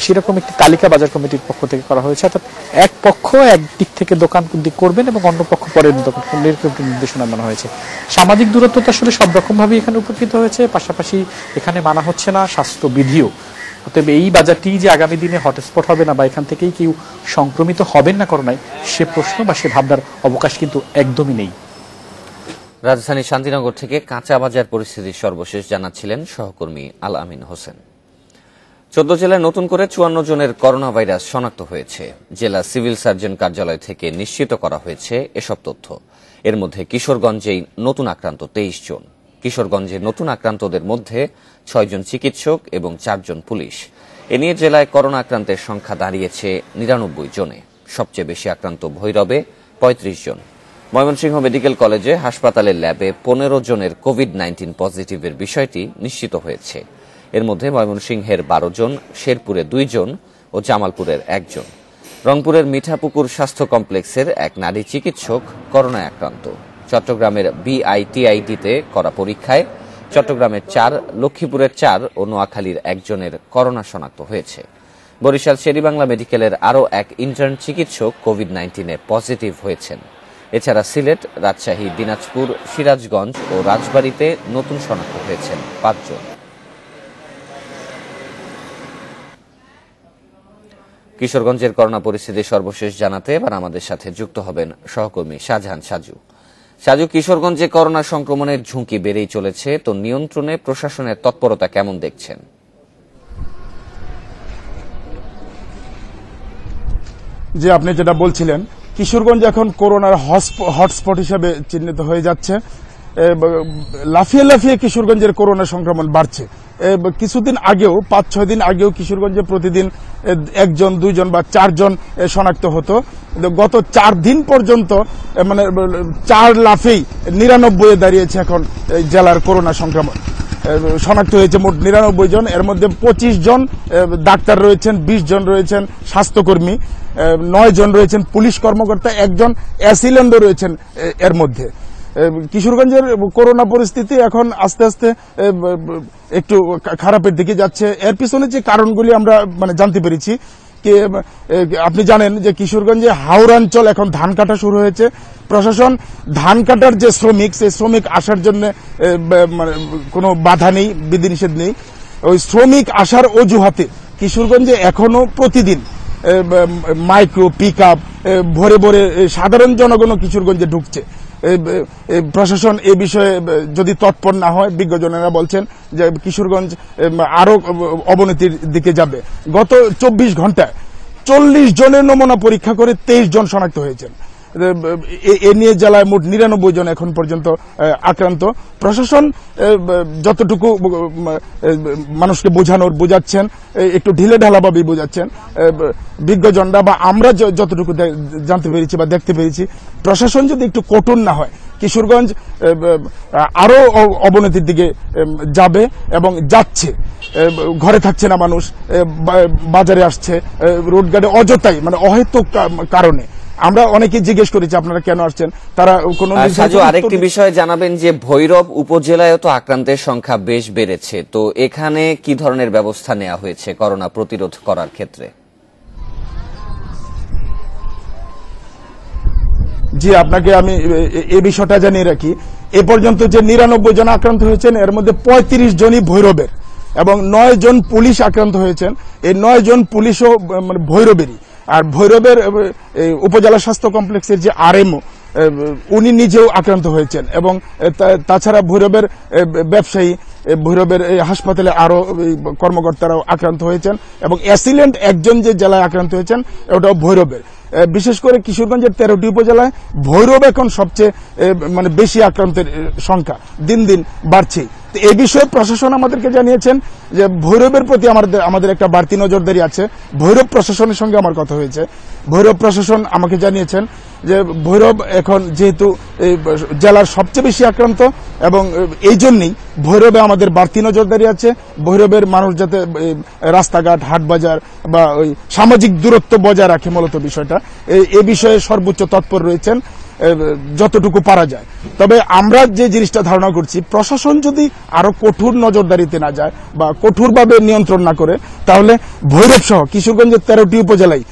সেরকম একটি তালিকা বাজার কমিটির পক্ষ থেকে করা হয়েছে। অর্থাৎ এক পক্ষ একদিক থেকে দোকান করবেন এবং অন্য পক্ষ পরের দোকান নির্দেশনা মানা হয়েছে। সামাজিক দূরত্ব তো আসলে সব রকমভাবে এখানে উপকৃত হয়েছে, পাশাপাশি এখানে মানা হচ্ছে না স্বাস্থ্যবিধিও। অতএব এই বাজারটি যে আগামী দিনে হটস্পট হবে না বা এখান থেকেই কেউ সংক্রমিত হবেন না করোনায়, সে প্রশ্ন বা সে ভাবনার অবকাশ কিন্তু একদমই নেই। রাজধানী শান্তিনগর থেকে কাঁচা বাজার পরিস্থিতির সর্বশেষ জানাচ্ছিলেন সহকর্মী আল আমিন হোসেন। 14 জেলায় নতুন করে 54 জনের করোনা ভাইরাস শনাক্ত হয়েছে। জেলা সিভিল সার্জন কার্যালয় থেকে নিশ্চিত করা হয়েছে এসব তথ্য। এর মধ্যে কিশোরগঞ্জেই নতুন আক্রান্ত 23 জন। কিশোরগঞ্জে নতুন আক্রান্তদের মধ্যে 6 জন চিকিৎসক এবং 4 জন পুলিশ। এ নিয়ে জেলায় করোনা আক্রান্তের সংখ্যা দাঁড়িয়েছে 99 জনে। সবচেয়ে বেশি আক্রান্ত ভৈরবে 35 জন। ময়মনসিংহ মেডিকেল কলেজে হাসপাতালের ল্যাবে 15 জনের কোভিড-19 পজিটিভের বিষয়টি নিশ্চিত হয়েছে। এর মধ্যে ময়মনসিংহের 12 জন, শেরপুরে 2 জন ও জামালপুরের 1 জন। রংপুরের মিঠাপুকুর স্বাস্থ্য কমপ্লেক্সের এক নারী চিকিৎসক করোনায় আক্রান্ত। চট্টগ্রামের BITID-তে করা পরীক্ষায় চট্টগ্রামের 4, লক্ষ্মীপুরের 4 ও নোয়াখালীর 1 জনের করোনা শনাক্ত হয়েছে। বরিশাল শেরেবাংলা মেডিকেলের আরও এক ইন্টার্ন চিকিৎসক কোভিড-19 পজিটিভ হয়েছেন। এছাড়া সিলেট, রাজশাহী, দিনাজপুর, সিরাজগঞ্জ ও রাজবাড়ীতে নতুন শনাক্ত হয়েছেন 5 জন। কিশোরগঞ্জের করোনা পরিস্থিতি সর্বশেষ জানাতে এবার আমাদের সাথে যুক্ত হবেন সহকর্মী শাহজাহান সাজু। সাজু, কিশোরগঞ্জে করোনা সংক্রমণের ঝুঁকি বেড়েই চলেছে, তো নিয়ন্ত্রণে প্রশাসনের তৎপরতা কেমন দেখছেন? যে আপনি যেটা বলছিলেন, কিশোরগঞ্জ এখন করোনার হটস্পট হিসেবে চিহ্নিত হয়ে যাচ্ছে। লাফিয়ে লাফিয়ে কিশোরগঞ্জের করোনা সংক্রমণ বাড়ছে। কিছুদিন আগেও 5-6 দিন আগেও কিশোরগঞ্জে প্রতিদিন 1 জন, 2 জন বা 4 জন শনাক্ত হতো। গত 4 দিন পর্যন্ত মানে 4 লাফেই 99 দাঁড়িয়েছে এখন জেলার করোনা সংক্রমণ। শনাক্ত হয়েছে মোট 99 জন। এর মধ্যে 25 জন ডাক্তার রয়েছেন, 20 জন রয়েছেন স্বাস্থ্যকর্মী, 9 জন রয়েছেন পুলিশ কর্মকর্তা, 1 জন অ্যাসিলেন্টও রয়েছেন এর মধ্যে। কিশোরগঞ্জের করোনা পরিস্থিতি এখন আস্তে আস্তে একটু খারাপের দিকে যাচ্ছে। এর পিছনে যে কারণগুলি আমরা মানে জানতে পেরেছি, আপনি জানেন যে কিশোরগঞ্জে হাওড়াঞ্চল এখন ধান কাটা শুরু হয়েছে। প্রশাসন ধান কাটার যে শ্রমিক, সেই শ্রমিক আসার জন্য কোনো বাধা নেই, বিধিনিষেধ নেই। ওই শ্রমিক আসার অজুহাতে কিশোরগঞ্জে এখনো প্রতিদিন মাইক্রো পিকআপ ভরে ভরে সাধারণ জনগণও কিশোরগঞ্জে ঢুকছে। প্রশাসন এ বিষয়ে যদি তৎপর না হয়, বিজ্ঞজনেরা বলছেন যে কিশোরগঞ্জ আরো অবনতির দিকে যাবে। গত 24 ঘন্টায় 40 জনের নমুনা পরীক্ষা করে 23 জন শনাক্ত হয়েছেন। এ নিয়ে জেলায় মোট 99 জন এখন পর্যন্ত আক্রান্ত। প্রশাসন যতটুকু মানুষকে বোঝাচ্ছেন, একটু ঢিলে ঢালাভাবেই বোঝাচ্ছেন। বিজ্ঞজনরা বা আমরা যতটুকু জানতে পেরেছি বা দেখতে পেরেছি, প্রশাসন যদি একটু কঠোর না হয়, কিশোরগঞ্জ আরো অবনতির দিকে যাবে এবং যাচ্ছে। ঘরে থাকছে না মানুষ, বাজারে আসছে, রোডঘাটে অযথাই মানে অহেতুক কারণে। আমরা অনেকে জিজ্ঞেস করেছি আপনারা কেন আসছেন, তারা কোনো আরেকটি বিষয় জানাবেন যে ভৈরব উপজেলায় তো আক্রান্তের সংখ্যা বেশ বেড়েছে, তো এখানে কি ধরনের ব্যবস্থা নেওয়া হয়েছে করোনা প্রতিরোধ করার ক্ষেত্রে? জি, আপনাকে আমি এই বিষয়টা জানিয়ে রাখি। এ পর্যন্ত যে 99 জন আক্রান্ত হয়েছেন, এর মধ্যে 35 জনই ভৈরবের এবং 9 জন পুলিশ আক্রান্ত হয়েছেন। এই 9 জন পুলিশও মানে ভৈরবেরই। আর ভৈরবের উপজেলা স্বাস্থ্য কমপ্লেক্সের যে আরএমও, উনি নিজেও আক্রান্ত হয়েছেন এবং তাছাড়া ভৈরবের ব্যবসায়ী, ভৈরবের হাসপাতালে আরো কর্মকর্তারাও আক্রান্ত হয়েছেন এবং অ্যাসিলেন্ট 1 জন যে জেলায় আক্রান্ত হয়েছেন, ওটাও ভৈরবের। বিশেষ করে কিশোরগঞ্জের 13টি উপজেলায় ভৈরব এখন সবচেয়ে মানে বেশি আক্রান্তের সংখ্যা দিন দিন বাড়ছে। এই বিষয়ে প্রশাসন আমাদেরকে জানিয়েছেন যে ভৈরবের প্রতি আমাদের একটা বাড়তি নজরদারি আছে। ভৈরব প্রশাসনের সঙ্গে আমার কথা হয়েছে। ভৈরব প্রশাসন আমাকে জানিয়েছেন যে ভৈরব এখন যেহেতু জেলার সবচেয়ে বেশি আক্রান্ত এবং এই জন্যই ভৈরবে আমাদের বাড়তি নজরদারি আছে। ভৈরবের মানুষ যাতে রাস্তাঘাট, হাট বাজার বা ওই সামাজিক দূরত্ব বজায় রাখে, মূলত বিষয়টা এই বিষয়ে সর্বোচ্চ তৎপর রয়েছেন যতটুকু পারা যায়। তবে আমরা যে জিনিসটা ধারণা করছি, প্রশাসন যদি আরো কঠোর নজরদারিতে না যায় বা কঠোরভাবে নিয়ন্ত্রণ না করে, তাহলে ভৈরব সহ কিশোরগঞ্জের 13টি উপজেলায়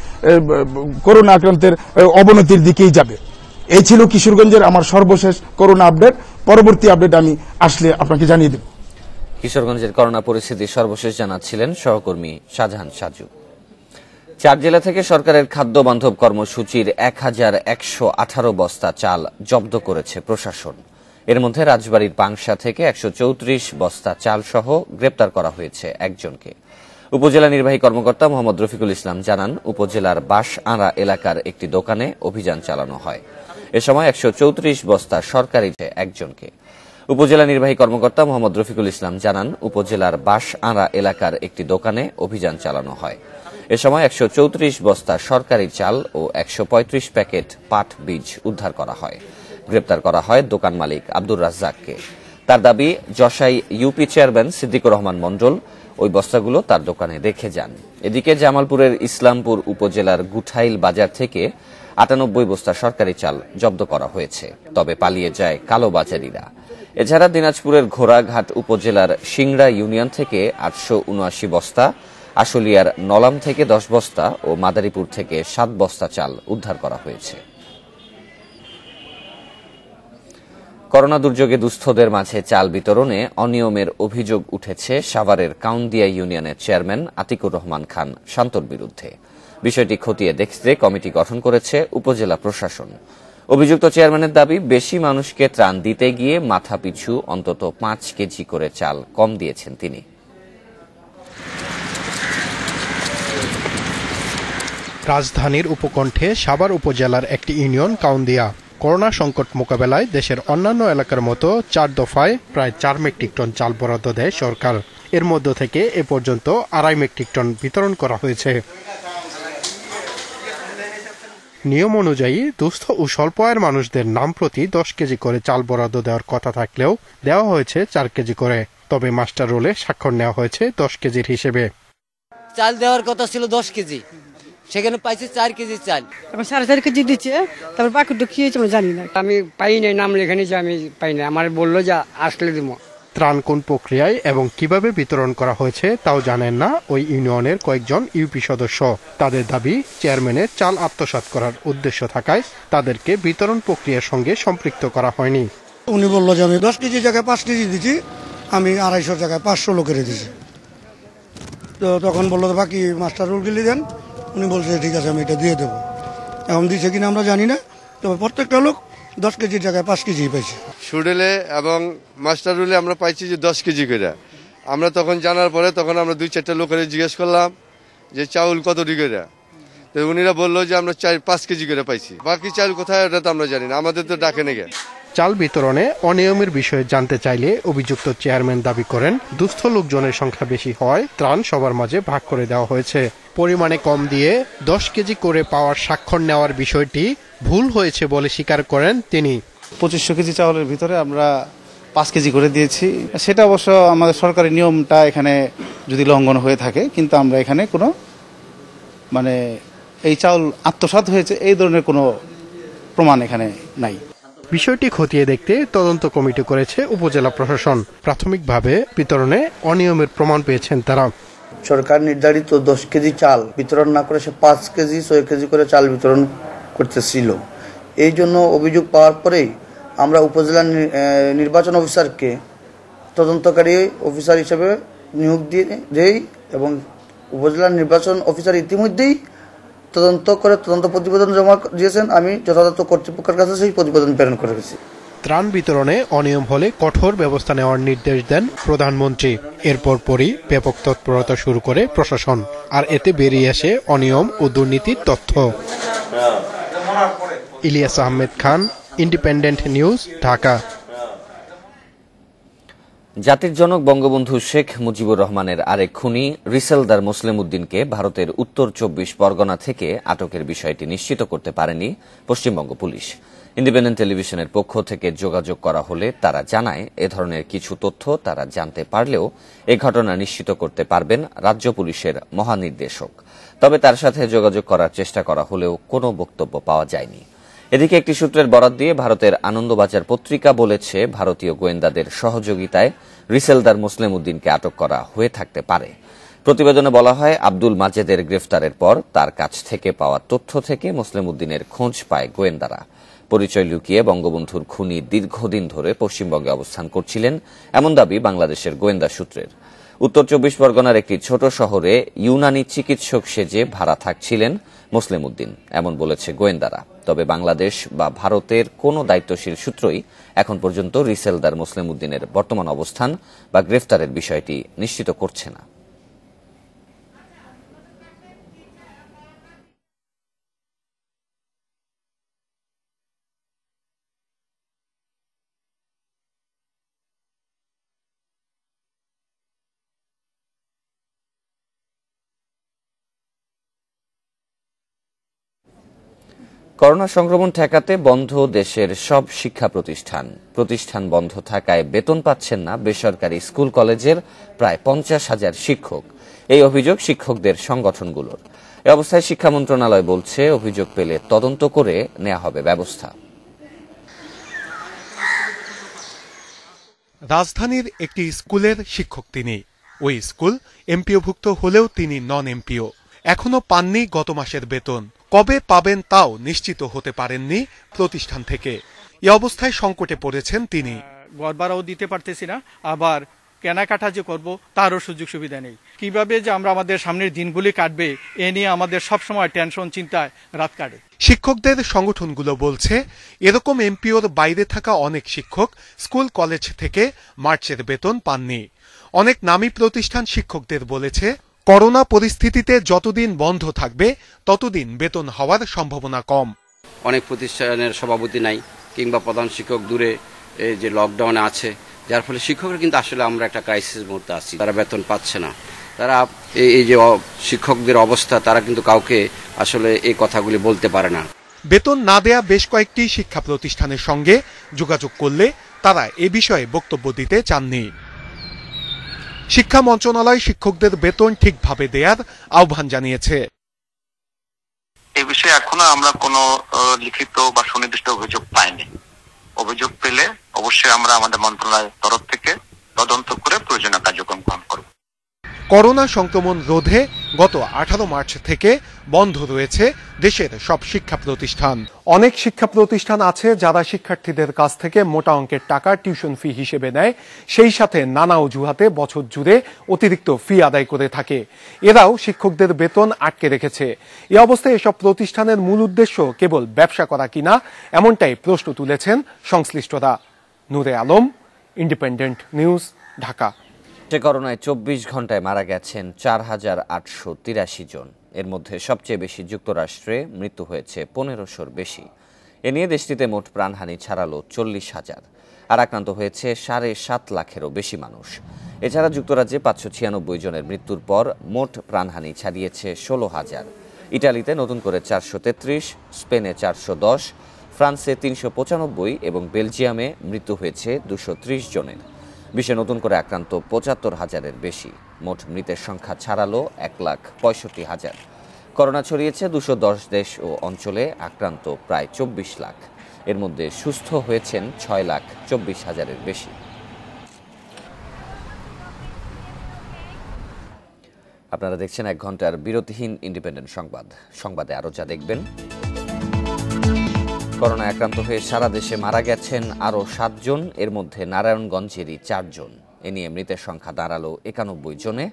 করোনা আক্রান্তের অবনতির দিকেই যাবে। এই ছিল কিশোরগঞ্জের আমার সর্বশেষ করোনা আপডেট। পরবর্তী আপডেট আমি আসলে আপনাকে জানিয়ে দেব। কিশোরগঞ্জের করোনা পরিস্থিতি সর্বশেষ জানাচ্ছিলেন সহকর্মী শাহজাহান সাজু। 4 জেলা থেকে সরকারের খাদ্য বান্ধব কর্মসূচির 1118 বস্তা চাল জব্দ করেছে প্রশাসন। এর মধ্যে রাজবাড়ীর পাংশা থেকে 134 বস্তা চাল সহ গ্রেপ্তার করা হয়েছে 1 জনকে। উপজেলা নির্বাহী কর্মকর্তা মোহাম্মদ রফিকুল ইসলাম জানান, উপজেলার বাঁশআঁড়া এলাকার একটি দোকানে অভিযান চালানো হয়। এ সময় 134 বস্তা সরকারি 1 জনকে। উপজেলা নির্বাহী কর্মকর্তা মোহাম্মদ রফিকুল ইসলাম জানান, উপজেলার বাঁশআঁড়া এলাকার একটি দোকানে অভিযান চালানো হয়। এ সময় 134 বস্তা সরকারি চাল ও 135 প্যাকেট পাট বীজ উদ্ধার করা হয়। গ্রেপ্তার করা হয় দোকান মালিক আব্দুর রাজ্জাককে। তার দাবি, যশাই ইউপি চেয়ারম্যান সিদ্দিকুর রহমান মণ্ডল ওই বস্তাগুলো তার দোকানে রেখে যান। এদিকে জামালপুরের ইসলামপুর উপজেলার গুঠাইল বাজার থেকে 98 বস্তা সরকারি চাল জব্দ করা হয়েছে, তবে পালিয়ে যায় কালোবাজারিরা। এছাড়া দিনাজপুরের ঘোড়াঘাট উপজেলার সিংড়া ইউনিয়ন থেকে 879 বস্তা, আশুলিয়ার নলাম থেকে 10 বস্তা ও মাদারীপুর থেকে 7 বস্তা চাল উদ্ধার করা হয়েছে। করোনা দুর্যোগে দুস্থদের মাঝে চাল বিতরণে অনিয়মের অভিযোগ উঠেছে সাভারের কাউন্দিয়া ইউনিয়নের চেয়ারম্যান আতিকুর রহমান খান শান্তর বিরুদ্ধে। বিষয়টি খতিয়ে দেখতে কমিটি গঠন করেছে উপজেলা প্রশাসন। অভিযুক্ত চেয়ারম্যানের দাবি, বেশি মানুষকে ত্রাণ দিতে গিয়ে মাথাপিছু অন্তত 5 কেজি করে চাল কম দিয়েছেন তিনি। রাজধানীর উপকণ্ঠে সাভার উপজেলার একটি ইউনিয়ন কাউন্দিয়া করোনা সংকট মোকাবেলায় দেশের অন্যান্য এলাকার মতো 4 দফায় প্রায় 4 মেট্রিক টন চাল বরাদ্দ দেয় সরকার। এর মধ্য থেকে এ পর্যন্ত 2.5 মেট্রিক টন বিতরণ করা হয়েছে। নিয়ম অনুযায়ী দুস্থ ও স্বল্প আয়ের মানুষদের নাম প্রতি 10 কেজি করে চাল বরাদ্দ দেওয়ার কথা থাকলেও দেওয়া হয়েছে 4 কেজি করে। তবে মাস্টার রোলে স্বাক্ষর নেওয়া হয়েছে 10 কেজির হিসেবে। চাল দেওয়ার কথা ছিল 10 কেজি, সেখানে পাইছে 4 কেজি চাল। তারপর 4.5 কেজি দিচ্ছে, তারপর বাকিটা কি হয়েছে আমরা জানি না। আমি পাই নাই, নাম লেখা নিয়েছি, আমি পাই না। আমার বললো যে আসলে দিব। ত্রাণ কোন প্রক্রিয়ায় এবং কিভাবে বিতরণ করা হয়েছে তাও জানেন না ওই ইউনিয়নের কয়েকজন ইউপি সদস্য। তাদের দাবি, চেয়ারম্যানের চাল আত্মসাৎ করার উদ্দেশ্য থাকায় তাদেরকে বিতরণ প্রক্রিয়ার সঙ্গে সম্পৃক্ত করা হয়নি। উনি বললো যে আমি 10 কেজি জায়গায় 5 কেজি দিচ্ছি, আমি 250 জায়গায় 500 লোকের দিচ্ছি। তো তখন বললো বাকি মাস্টার রোল গেলে দেন। উনি বলছে ঠিক আছে, আমি এটা দিয়ে দেবো। এখন দিচ্ছে কিনা আমরা জানি না, তবে প্রত্যেকটা লোক 10 কেজির জায়গায় 5 কেজি পাইছে। সুডেলে এবং মাস্টার রুলে আমরা পাইছি যে 10 কেজি করে। আমরা তখন জানার পরে তখন আমরা 2-4টা লোকের জিজ্ঞেস করলাম যে চাউল কতটি করে, তো উনিরা বললো যে আমরা 4-5 কেজি করে পাইছি। বাকি চাউল কোথায় ওটা তো আমরা জানি না, আমাদের তো ডাকে নেগে। চাল বিতরণে অনিয়মের বিষয়ে জানতে চাইলে অভিযুক্ত চেয়ারম্যান দাবি করেন, দুস্থ লোকজনের সংখ্যা বেশি হওয়ায় ত্রাণ সবার মাঝে ভাগ করে দেওয়া হয়েছে। পরিমাণে কম দিয়ে 10 কেজি করে পাওয়ার স্বাক্ষর নেওয়ার বিষয়টি ভুল হয়েছে বলে স্বীকার করেন তিনি। 2500 কেজি চাউলের ভিতরে আমরা 5 কেজি করে দিয়েছি। সেটা অবশ্য আমাদের সরকারি নিয়মটা এখানে যদি লঙ্ঘন হয়ে থাকে, কিন্তু আমরা এখানে কোনো এই চাউল আত্মসাৎ হয়েছে এই ধরনের কোনো প্রমাণ এখানে নাই। বিষয়টি খতিয়ে দেখতে তদন্ত কমিটি করেছে উপজেলা প্রশাসন। প্রাথমিকভাবে বিতরণে অনিয়মের প্রমাণ পেয়েছেন তারা। সরকার নির্ধারিত 10 কেজি চাল বিতরণ না করে সে 5 কেজি 6 কেজি করে চাল বিতরণ করতেছিল। এই জন্য অভিযোগ পাওয়ার পরেই আমরা উপজেলা নির্বাচন অফিসারকে তদন্তকারী অফিসার হিসেবে নিয়োগ দিই এবং উপজেলা নির্বাচন অফিসার ইতিমধ্যেই তদন্ত করে তদন্ত প্রতিবেদন জমা দিয়েছেন। আমি যথাযথ কর্তৃপক্ষের কাছে সেই প্রতিবেদন প্রেরণ করে গেছি। ত্রাণ বিতরণে অনিয়ম হলে কঠোর ব্যবস্থা নেওয়ার নির্দেশ দেন প্রধানমন্ত্রী। এরপর পরই ব্যাপক তৎপরতা শুরু করে প্রশাসন, আর এতে বেরিয়ে আসে অনিয়ম ও দুর্নীতির তথ্য। Ilias Ahmed Khan, independent news, Dhaka. জাতির জনক বঙ্গবন্ধু শেখ মুজিবুর রহমানের আরেক খুনি রিসেলদার মুসলিম উদ্দিনকে ভারতের উত্তর 24 পরগনা থেকে আটকের বিষয়টি নিশ্চিত করতে পারেনি পশ্চিমবঙ্গ পুলিশ। ইন্ডিপেন্ডেন্ট টেলিভিশনের পক্ষ থেকে যোগাযোগ করা হলে তারা জানায়, এ ধরনের কিছু তথ্য তারা জানতে পারলেও এ ঘটনা নিশ্চিত করতে পারবেন রাজ্য পুলিশের মহানির্দেশক। তবে তার সাথে যোগাযোগ করার চেষ্টা করা হলেও কোনো বক্তব্য পাওয়া যায়নি। এদিকে একটি সূত্রের বরাত দিয়ে ভারতের আনন্দবাজার পত্রিকা বলেছে, ভারতীয় গোয়েন্দাদের সহযোগিতায় রিসেলদার মুসলিম উদ্দিনকে আটক করা হয়ে থাকতে পারে। প্রতিবেদনে বলা হয়, আব্দুল মাজেদের গ্রেফতারের পর তার কাছ থেকে পাওয়া তথ্য থেকে মুসলিম উদ্দিনের খোঁজ পায় গোয়েন্দারা। পরিচয় লুকিয়ে বঙ্গবন্ধুর খুনি দীর্ঘদিন ধরে পশ্চিমবঙ্গে অবস্থান করছিলেন, এমন দাবি বাংলাদেশের গোয়েন্দা সূত্রের। উত্তর 24 পরগনার একটি ছোট শহরে ইউনানি চিকিৎসক সেজে ভাড়া থাকছিলেন মুসলিম উদ্দিন, এমন বলেছে গোয়েন্দারা। তবে বাংলাদেশ বা ভারতের কোনো দায়িত্বশীল সূত্রই এখন পর্যন্ত রিসেলদার মুসলিম উদ্দিনের বর্তমান অবস্থান বা গ্রেফতারের বিষয়টি নিশ্চিত করছে না। করোনা সংক্রমণ ঠেকাতে বন্ধ দেশের সব শিক্ষা প্রতিষ্ঠান বন্ধ থাকায় বেতন পাচ্ছেন না বেসরকারি স্কুল কলেজের প্রায় 50,000 শিক্ষক। এই অভিযোগ শিক্ষকদের সংগঠনগুলোর। এ অবস্থায় শিক্ষা মন্ত্রণালয় বলছে, অভিযোগ পেলে তদন্ত করে নেওয়া হবে ব্যবস্থা। রাজধানীর একটি স্কুলের শিক্ষক তিনি। ওই স্কুল এমপিওভুক্ত হলেও তিনি নন এমপিও। এখনো পাননি গত মাসের বেতন। কবে পাবেন তাও নিশ্চিত হতে পারেননি প্রতিষ্ঠান থেকে। এ অবস্থায় সংকটে পড়েছেন তিনি। ঘর ভাড়াও দিতে পারতেছি না, আবার কেনাকাটা যে করব তারও সুযোগ সুবিধা নেই। কিভাবে যে আমরা আমাদের সামনের দিনগুলি কাটবে এ নিয়ে আমাদের সবসময় টেনশন, চিন্তায় রাত কাটে। শিক্ষকদের সংগঠনগুলো বলছে, এরকম এমপিওর বাইরে থাকা অনেক শিক্ষক স্কুল কলেজ থেকে মার্চের বেতন পাননি। অনেক নামী প্রতিষ্ঠান শিক্ষকদের বলেছে, করোনা পরিস্থিতিতে যতদিন বন্ধ থাকবে ততদিন বেতন হওয়ার সম্ভাবনা কম। অনেক প্রতিষ্ঠানের সভাপতি নাই কিংবা প্রধান শিক্ষক দূরে, যে লকডাউনে আছে, যার ফলে শিক্ষকরা কিন্তু আসলে আমরা একটা ক্রাইসিস মুহূর্তে আছি। তারা বেতন পাচ্ছে না। তারা এই যে শিক্ষকদের অবস্থা, তারা কিন্তু কাউকে আসলে এই কথাগুলি বলতে পারে না। বেতন না দেয়া বেশ কয়েকটি শিক্ষা প্রতিষ্ঠানের সঙ্গে যোগাযোগ করলে তারা এ বিষয়ে বক্তব্য দিতে চাননি। শিক্ষা মন্ত্রণালয় শিক্ষকদের বেতন ঠিকভাবে দেয়ার আহ্বান জানিয়েছে। এই বিষয়ে এখনো আমরা কোনো লিখিত বা সুনির্দিষ্ট অভিযোগ পাইনি। অভিযোগ পেলে অবশ্যই আমরা আমাদের মন্ত্রণালয়ের তরফ থেকে তদন্ত করে প্রয়োজনীয় কার্যক্রম গ্রহণ করব। করোনা সংক্রমণ রোধে গত 18 মার্চ থেকে বন্ধ রয়েছে দেশের সব শিক্ষা প্রতিষ্ঠান। অনেক শিক্ষা প্রতিষ্ঠান আছে যারা শিক্ষার্থীদের কাছ থেকে মোটা অঙ্কের টাকা টিউশন ফি হিসেবে নেয়, সেই সাথে নানা অজুহাতে বছর জুড়ে অতিরিক্ত ফি আদায় করে থাকে। এরাও শিক্ষকদের বেতন আটকে রেখেছে। এ অবস্থায় এসব প্রতিষ্ঠানের মূল উদ্দেশ্য কেবল ব্যবসা করা কিনা, এমনটাই প্রশ্ন তুলেছেন সংশ্লিষ্টরা। নূরে আলম, ইন্ডিপেন্ডেন্ট নিউজ, ঢাকা। করোনায় 24 ঘন্টায় মারা গেছেন 4883 জন। এর মধ্যে সবচেয়ে বেশি যুক্তরাষ্ট্রে মৃত্যু হয়েছে 1500-র বেশি। এ নিয়ে দেশটিতে মোট প্রাণহানি ছাড়ালো 40,000, আর আক্রান্ত হয়েছে 7.5 লাখেরও বেশি মানুষ। এছাড়া যুক্তরাজ্যে 596 জনের মৃত্যুর পর মোট প্রাণহানি ছাড়িয়েছে 16,000। ইটালিতে নতুন করে 433, স্পেনে 410, ফ্রান্সে 395 এবং বেলজিয়ামে মৃত্যু হয়েছে 230 জনের। বিশ্বে নতুন করে আক্রান্ত 75,000-এর বেশি। মোট মৃতের সংখ্যা ছাড়ালো 1,65,000। করোনা ছড়িয়েছে 210 দেশ ও অঞ্চলে, আক্রান্ত প্রায় 24 লাখ। এর মধ্যে সুস্থ হয়েছেন 6,24,000-এর বেশি। আপনারা দেখছেন 1 ঘন্টার বিরতিহীন ইন্ডিপেন্ডেন্ট সংবাদ। সংবাদে আরও যা দেখবেন, করোনায় আক্রান্ত হয়ে সারা দেশে মারা গেছেন আরও 7 জন। এর মধ্যে নারায়ণগঞ্জেরই 4 জন। এ নিয়ে মৃতের সংখ্যা দাঁড়ালো 91 জনে,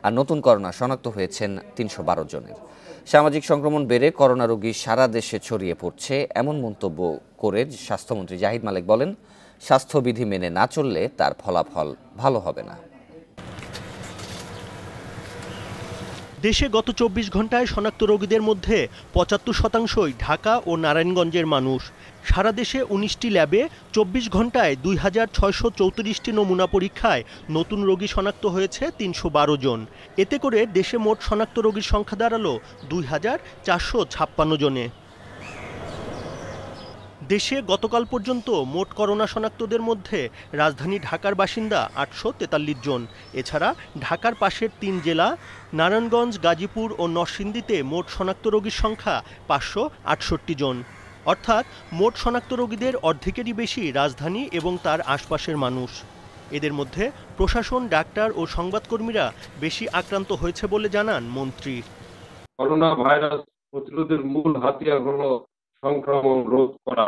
আর নতুন করোনা শনাক্ত হয়েছেন 312 জনের। সামাজিক সংক্রমণ বেড়ে করোনা রোগী সারা দেশে ছড়িয়ে পড়ছে, এমন মন্তব্য করে স্বাস্থ্যমন্ত্রী জাহিদ মালেক বলেন, স্বাস্থ্যবিধি মেনে না চললে তার ফলাফল ভালো হবে না। দেশে গত 24 ঘন্টায় শনাক্ত রোগীদের মধ্যে 75%ই ঢাকা ও নারায়ণগঞ্জের মানুষ। সারা দেশে 19টি ল্যাবে 24 ঘন্টায় 2634টি নমুনা পরীক্ষায় নতুন রোগী শনাক্ত হয়েছে 312 জন। এতে করে দেশে মোট শনাক্ত রোগীর সংখ্যা দাঁড়ালো 2456 জনে। দেশে গতকাল পর্যন্ত মোট করোনা শনাক্তদের মধ্যে রাজধানী ঢাকার বাসিন্দা 843 জন। এছাড়া ঢাকার পাশের 3 জেলা নারায়ণগঞ্জ, গাজীপুর ও নরসিংদীতে মোট শনাক্ত রোগীর সংখ্যা 568 জন। অর্থাৎ মোট শনাক্ত রোগীদের অর্ধেকেরই বেশি রাজধানী এবং তার আশপাশের মানুষ। এদের মধ্যে প্রশাসন, ডাক্তার ও সংবাদকর্মীরা বেশি আক্রান্ত হয়েছে বলে জানান মন্ত্রী। করোনা ভাইরাস প্রতিরোধের মূল হাতিয়ার হলো সংক্রমণ রোধ করা।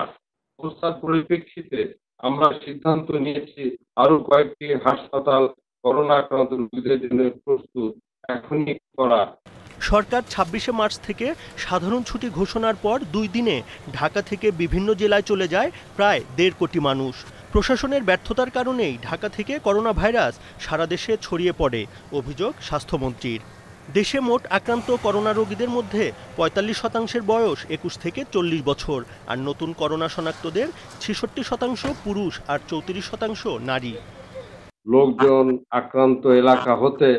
অবস্থার পরিপ্রেক্ষিতে আমরা সিদ্ধান্ত নিয়েছি আরো কয়েকটি হাসপাতাল করোনা আক্রান্ত রোগীদের জন্য প্রস্তুত এখনই করা। সরকার 26 মার্চ থেকে সাধারণ ছুটি ঘোষণার পর 2 দিনে ঢাকা থেকে বিভিন্ন জেলায় চলে যায় প্রায় 1.5 কোটি মানুষ। প্রশাসনের ব্যর্থতার কারণেই ঢাকা থেকে করোনা ভাইরাস সারা দেশে ছড়িয়ে পড়ে, অভিযোগ স্বাস্থ্যমন্ত্রীর। দেশে মোট আক্রান্ত করোনা রোগীদের মধ্যে 45% বয়স 21 থেকে 40 বছর, আর নতুন করোনা শনাক্তদের 66% পুরুষ আর 34% নারী। লোকজন আক্রান্ত এলাকা হতে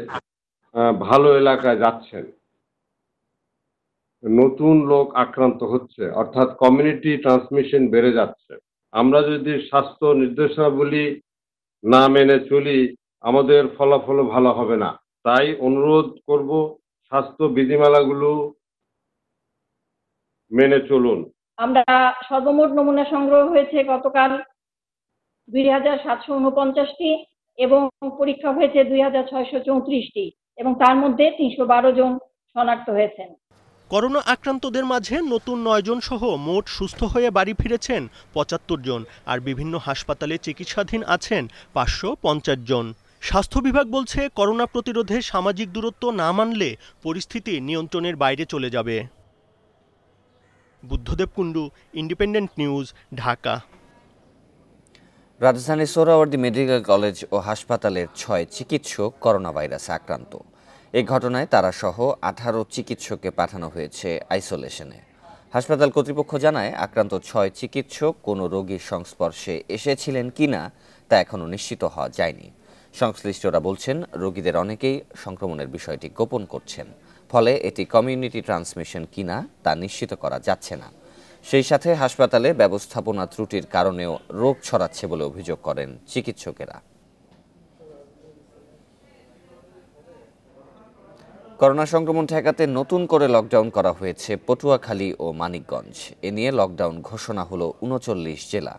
ভালো এলাকায় যাচ্ছেন, নতুন লোক আক্রান্ত হচ্ছে, অর্থাৎ কমিউনিটি ট্রান্সমিশন বেড়ে যাচ্ছে। আমরা যদি স্বাস্থ্য নির্দেশনাবলী না মেনে চলি, আমাদের ফলাফল ভালো হবে না। তাই অনুরোধ করব, স্বাস্থ্য বিধিমালাগুলো মেনে চলুন। আমরা সর্বমোট নমুনা সংগ্রহ হয়েছে গতকাল 2749টি এবং পরীক্ষা হয়েছে 2634টি এবং তার মধ্যে 312 জন শনাক্ত হয়েছেন। করোনা আক্রান্তদের মাঝে নতুন 9 জন সহ মোট সুস্থ হয়ে বাড়ি ফিরেছেন 75 জন, আর বিভিন্ন হাসপাতালে চিকিৎসাধীন আছেন 550 জন। স্বাস্থ্য বিভাগ বলছে করোনা প্রতিরোধে সামাজিক দূরত্ব না মানলে পরিস্থিতি নিয়ন্ত্রণের বাইরে চলে যাবে। Buddhadeb Kundu, independent news, Dhaka. রাজধানীর সোহরাওয়ার্দী মেডিকেল কলেজ ও হাসপাতালের 6 চিকিৎসক করোনা ভাইরাসে আক্রান্ত। এই ঘটনায় তারা সহ 18 চিকিৎসককে পাঠানো হয়েছে আইসোলেশনে। হাসপাতাল কর্তৃপক্ষ জানায় আক্রান্ত 6 চিকিৎসক কোনো রোগীর সংস্পর্শে এসেছিলেন কিনা তা এখনও নিশ্চিত হওয়া যায়নি। সংশ্লিষ্টরা বলছেন রোগীদের অনেকেই সংক্রমণের বিষয়টি গোপন করছেন, ফলে এটি কমিউনিটি ট্রান্সমিশন কিনা তা নিশ্চিত করা যাচ্ছে না। সেই সাথে হাসপাতালে ব্যবস্থাপনা ত্রুটির কারণেও রোগ ছড়াচ্ছে বলে অভিযোগ করেন চিকিৎসকেরা। করোনা সংক্রমণ ঠেকাতে নতুন করে লকডাউন করা হয়েছে পটুয়াখালী ও মানিকগঞ্জ। এ নিয়ে লকডাউন ঘোষণা হলো 39 জেলা।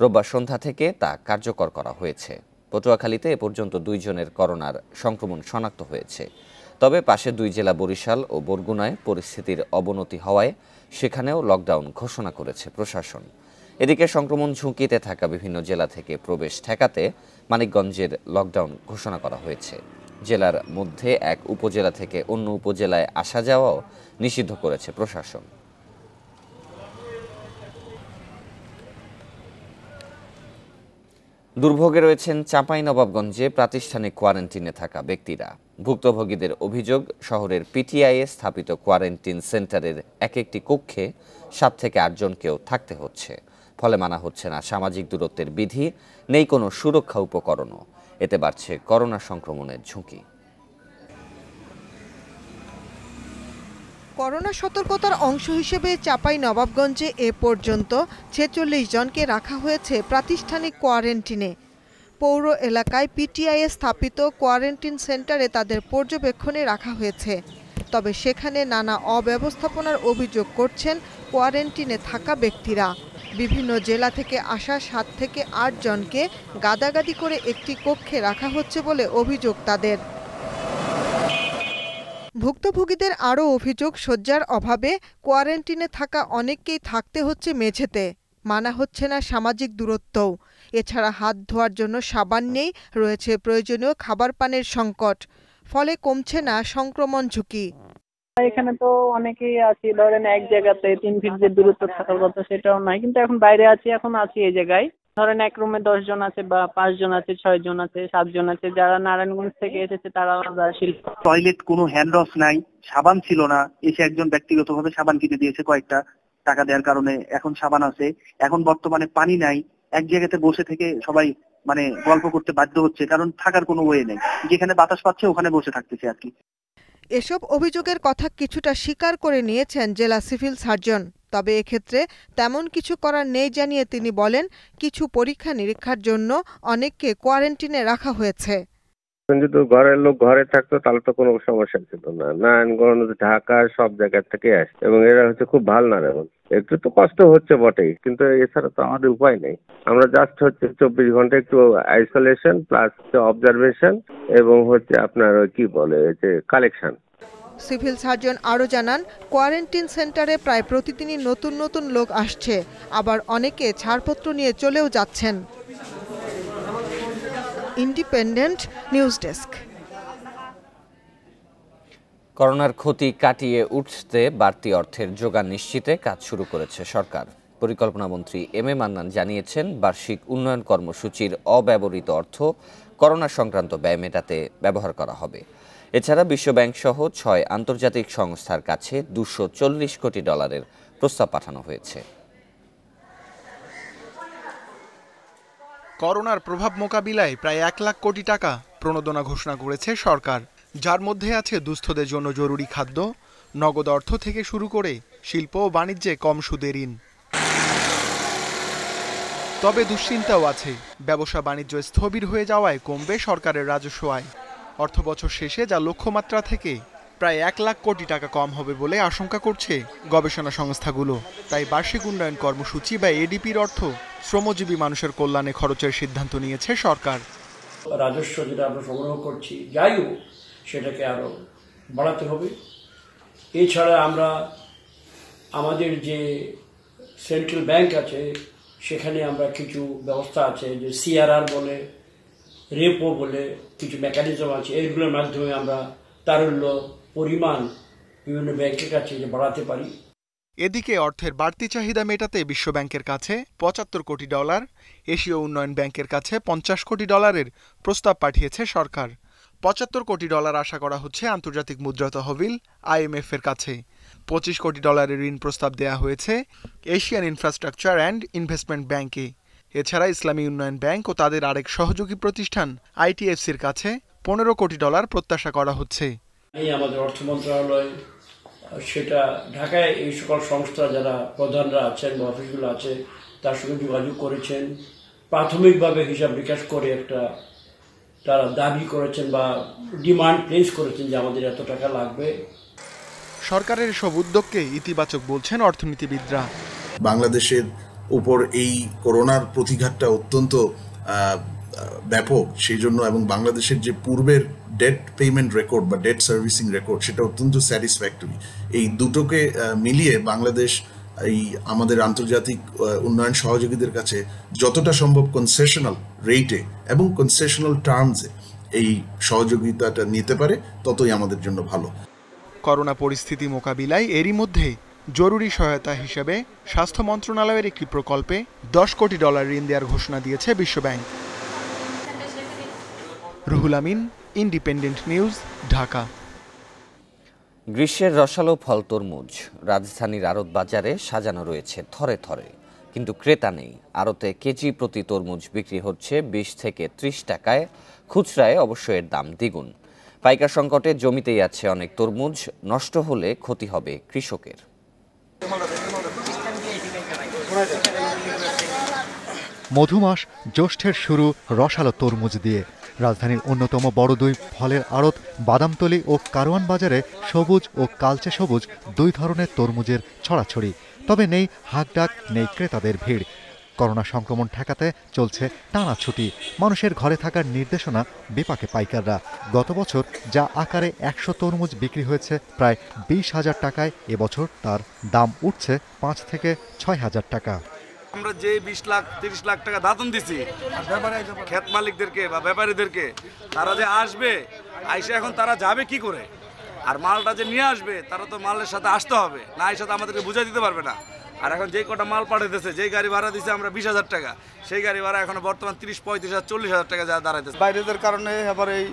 রোববার সন্ধ্যা থেকে তা কার্যকর করা হয়েছে। পটুয়াখালীতে এ পর্যন্ত 2 জনের করোনার সংক্রমণ শনাক্ত হয়েছে। তবে পাশে 2 জেলা বরিশাল ও বরগুনায় পরিস্থিতির অবনতি হওয়ায় সেখানেও লকডাউন ঘোষণা করেছে প্রশাসন। এদিকে সংক্রমণ ঝুঁকিতে থাকা বিভিন্ন জেলা থেকে প্রবেশ ঠেকাতে মানিকগঞ্জের লকডাউন ঘোষণা করা হয়েছে। জেলার মধ্যে এক উপজেলা থেকে অন্য উপজেলায় আসা যাওয়াও নিষিদ্ধ করেছে প্রশাসন। দুর্ভোগে রয়েছেন চাঁপাইনবাবগঞ্জে প্রাতিষ্ঠানিক কোয়ারেন্টিনে থাকা ব্যক্তিরা। ভুক্তভোগীদের অভিযোগ, শহরের পিটিআইয়ে স্থাপিত কোয়ারেন্টিন সেন্টারের একটি কক্ষে 7 থেকে 8 জনকেও থাকতে হচ্ছে। ফলে মানা হচ্ছে না সামাজিক দূরত্বের বিধি, নেই কোনো সুরক্ষা উপকরণও। এতে বাড়ছে করোনা সংক্রমণের ঝুঁকি। করোনা সতর্কতার অংশ হিসেবে চাঁপাইনবাবগঞ্জে এ পর্যন্ত 46 জনকে রাখা হয়েছে প্রাতিষ্ঠানিক কোয়ারেন্টিনে। পৌর এলাকায় পিটিআইয়ে স্থাপিত কোয়ারেন্টিন সেন্টারে তাদের পর্যবেক্ষণে রাখা হয়েছে। তবে সেখানে নানা অব্যবস্থাপনার অভিযোগ করছেন কোয়ারেন্টিনে থাকা ব্যক্তিরা। বিভিন্ন জেলা থেকে আসা 7 থেকে 8 জনকে গাদাগাদি করে একটি কক্ষে রাখা হচ্ছে বলে অভিযোগ তাদের। ভুক্তভোগীদের আরও অভিযোগ, শয্যার অভাবে কোয়ারেন্টিনে থাকা অনেককেই থাকতে হচ্ছে মেঝেতে, মানা হচ্ছে না সামাজিক দূরত্বও। এছাড়া হাত ধোয়ার জন্য সাবান নেই, রয়েছে প্রয়োজনীয় খাবার পানির সংকট। ফলে কমছে না সংক্রমণ ঝুঁকি। এখানে তো অনেকেই আছি, ধরেন এক জায়গাতে 3 ফিট যে দূরত্ব থাকার কথা সেটাও নাই, কিন্তু এখন বাইরে আছি, এখন আছি এই জায়গায়। ধরেন এক রুমে 10 জন আছে বা 5 জন আছে, 6 জন আছে, 7 জন আছে। যারা নারায়ণগঞ্জ থেকে এসেছে তারা আলাদা। টয়লেট কোনো হ্যান্ড ওয়াশ নাই, সাবান ছিল না, এসে একজন ব্যক্তিগতভাবে সাবান কিনে দিয়েছে কয়েকটা টাকা দেওয়ার কারণে, এখন সাবান আছে। এখন বর্তমানে পানি নাই, এক জায়গাতে বসে থেকে সবাই গল্প করতে বাধ্য হচ্ছে, কারণ থাকার কোনো ওয়ে নেই। যেখানে বাতাস পাচ্ছে ওখানে বসে থাকতেছে আর কি। এসব অভিযোগের কথা কিছুটা স্বীকার করে নিয়েছেন জেলা সিভিল সার্জন। তবে এক্ষেত্রে তেমন কিছু করার নেই জানিয়ে তিনি বলেন, কিছু পরীক্ষা নিরীক্ষার জন্য অনেককে কোয়ারেন্টিনে রাখা হয়েছে। যদি ঘরের লোক ঘরে থাকতো তাহলে তো কোনো সমস্যা ছিল না। নারায়ণগঞ্জ, ঢাকা সব জায়গা থেকে আসে এবং এরা হচ্ছে খুব ভালো নারায়ণ। একটু তো কষ্ট হচ্ছে বটেই, কিন্তু এছাড়া তো আমাদের উপায় নেই। আমরা জাস্ট হচ্ছে 24 ঘন্টা একটু আইসোলেশন প্লাস অবজারভেশন এবং হচ্ছে আপনার কি বলে যে কালেকশন। সিভিল সার্জন আরও জানান, কোয়ারেন্টিন সেন্টারে প্রায় প্রতিদিনই নতুন নতুন লোক আসছে, আবার অনেকে ছাড়পত্র নিয়ে চলেও যাচ্ছেন। Independent news desk. করোনার ক্ষতি কাটিয়ে উঠতে বাড়তি অর্থের যোগান নিশ্চিতে কাজ শুরু করেছে সরকার। পরিকল্পনামন্ত্রী এম এ মান্নান জানিয়েছেন, বার্ষিক উন্নয়ন কর্মসূচির অব্যবহৃত অর্থ করোনা সংক্রান্ত ব্যয় মেটাতে ব্যবহার করা হবে। এছাড়া বিশ্বব্যাংক সহ 6 আন্তর্জাতিক সংস্থার কাছে $240 কোটি প্রস্তাব পাঠানো হয়েছে। করোনার প্রভাব মোকাবিলায় প্রায় 1 লাখ কোটি টাকা প্রণোদনা ঘোষণা করেছে সরকার, যার মধ্যে আছে দুস্থদের জন্য জরুরি খাদ্য, নগদ অর্থ থেকে শুরু করে শিল্প ও বাণিজ্যে কম সুদের ঋণ। তবে দুশ্চিন্তাও আছে, ব্যবসা বাণিজ্য স্থবির হয়ে যাওয়ায় কমবে সরকারের রাজস্ব আয়। অর্থবছর শেষে যা লক্ষ্যমাত্রা থেকে প্রায় 1 লাখ কোটি টাকা কম হবে বলে আশঙ্কা করছে গবেষণা সংস্থাগুলো। তাই বার্ষিক উন্নয়ন কর্মসূচি বা এডিপির অর্থ শ্রমজীবী মানুষের কল্যাণে খরচের সিদ্ধান্ত নিয়েছে সরকার। রাজস্ব যেটা আমরা সংগ্রহ করছি যাই হোক সেটাকে আরো বাড়াতে হবে। এছাড়া আমরা আমাদের যে সেন্ট্রাল ব্যাংক আছে সেখানে আমরা কিছু ব্যবস্থা আছে, যে সিআরআর বলে, রেপো বলে কিছু মেকানিজম আছে, এইগুলোর মাধ্যমে আমরা তারল্য পরিমাণ বিভিন্ন ব্যাংকের কাছে বাড়াতে পারি। এদিকে অর্থের বাড়তি চাহিদা মেটাতে বিশ্বব্যাংকের কাছে $75 কোটি, এশীয় উন্নয়ন ব্যাংকের কাছে $50 কোটি প্রস্তাব পাঠিয়েছে সরকার। $75 কোটি আশা করা হচ্ছে আন্তর্জাতিক মুদ্রা তহবিল IMF এর কাছে। $25 কোটি ঋণ প্রস্তাব দেয়া হয়েছে এশিয়ান ইনফ্রাস্ট্রাকচার অ্যান্ড ইনভেস্টমেন্ট ব্যাংকে। এছাড়া ইসলামী উন্নয়ন ব্যাংক ও তাদের আরেক সহযোগী প্রতিষ্ঠান ITFCর কাছে $15 কোটি প্রত্যাশা করা হচ্ছে। আমাদের অর্থ মন্ত্রণালয় সেটা ঢাকায় এই সকল সংস্থা যারা প্রধানরা আছেন বা অফিসগুলো আছে তার সঙ্গে যোগাযোগ করেছেন, প্রাথমিকভাবে হিসাব নিকাশ করে একটা তারা দাবি করেছেন বা ডিমান্ড প্লেস করেছেন যে আমাদের এত টাকা লাগবে। সরকারের সব উদ্যোগকে ইতিবাচক বলছেন অর্থনীতিবিদরা। বাংলাদেশের উপর এই করোনার প্রতিঘাতটা অত্যন্ত ব্যাপক, সেই জন্য এবং বাংলাদেশের যে পূর্বের ডেট পেমেন্ট রেকর্ড বা ডেট সার্ভিসিং রেকর্ড সেটা অত্যন্ত স্যাটিসফ্যাক্টরি। এই দুটোকে মিলিয়ে বাংলাদেশ এই আমাদের আন্তর্জাতিক উন্নয়ন সহযোগীদের কাছে যতটা সম্ভব কনসেশনাল রেটে এবং কনসেশনাল টার্মসে এই সহযোগিতাটা নিতে পারে ততই আমাদের জন্য ভালো। করোনা পরিস্থিতি মোকাবিলায় এরই মধ্যে জরুরি সহায়তা হিসেবে স্বাস্থ্য মন্ত্রণালয়ের একটি প্রকল্পে $10 কোটি ঋণ দেওয়ার ঘোষণা দিয়েছে বিশ্বব্যাংক। Ruhul Amin, independent news, Dhaka. গ্রীষ্মের রসালো ফল তরমুজ রাজধানীর আড়ত বাজারে সাজানো রয়েছে থরে থরে, কিন্তু ক্রেতা নেই। আড়তে কেজি প্রতি তরমুজ বিক্রি হচ্ছে 20 থেকে 30 টাকায়, খুচরায় অবশ্য এর দাম দ্বিগুণ। পাইকার সংকটে জমিতেই আছে অনেক তরমুজ, নষ্ট হলে ক্ষতি হবে কৃষকের। মধুমাস জ্যৈষ্ঠের শুরু রসালো তরমুজ দিয়ে। রাজধানীর অন্যতম বড় দুই ফলের আড়ত বাদামতলী ও কারওয়ান বাজারে সবুজ ও কালচে সবুজ দুই ধরনের তরমুজের ছড়াছড়ি। তবে নেই হাঁকডাক, নেই ক্রেতাদের ভিড়। করোনা সংক্রমণ ঠেকাতে চলছে টানা ছুটি। মানুষের ঘরে থাকার নির্দেশনা বিপাকে পাইকাররা। গত বছর যা আকারে 100 তরমুজ বিক্রি হয়েছে প্রায় 20,000 টাকায়, এবছর তার দাম উঠছে 5 থেকে 6,000 টাকা। আমরা যে 20 লাখ 30 লাখ টাকা দাতন দিছি ক্ষেত মালিকদেরকে বা ব্যাপারীদেরকে, তারা যে আসবে আইসে এখন তারা যাবে কি করে? আর মালটা যে নিয়ে আসবে তারা তো মালের সাথে আসতে হবে, না এসে তো আমাদেরকে বুঝাই দিতে পারবে না। আর এখন যেই কটা মাল পাঠাইতেছে, যেই গাড়ি ভাড়া দিছে আমরা 20,000 টাকা, সেই গাড়ি ভাড়া এখন বর্তমান 30, 35, 40,000 টাকা যা দাঁড়াইতেছে। বাইরেদের কারণে আবার এই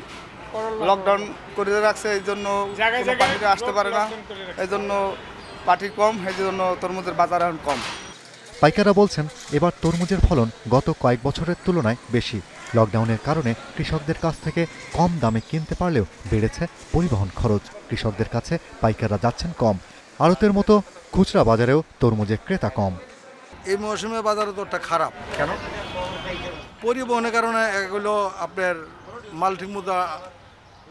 লকডাউন করে রাখছে, এই জন্য পার্টিরা আসতে পারে না, এই জন্য পার্টি কম, এই জন্য তরমুজের বাজার এখন কম। পাইকাররা বলছেন এবার তরমুজের ফলন গত কয়েক বছরের তুলনায় বেশি। লকডাউনের কারণে কৃষকদের কাছ থেকে কম দামে কিনতে পারলেও বেড়েছে পরিবহন খরচ। কৃষকদের কাছে পাইকাররা যাচ্ছেন কম। আড়তের মতো খুচরা বাজারেও তরমুজের ক্রেতা কম। এই মৌসুমে বাজারে তো একটা খারাপ। কেন? পরিবহনের কারণে এগুলো আপনার মাল ঠিক মতো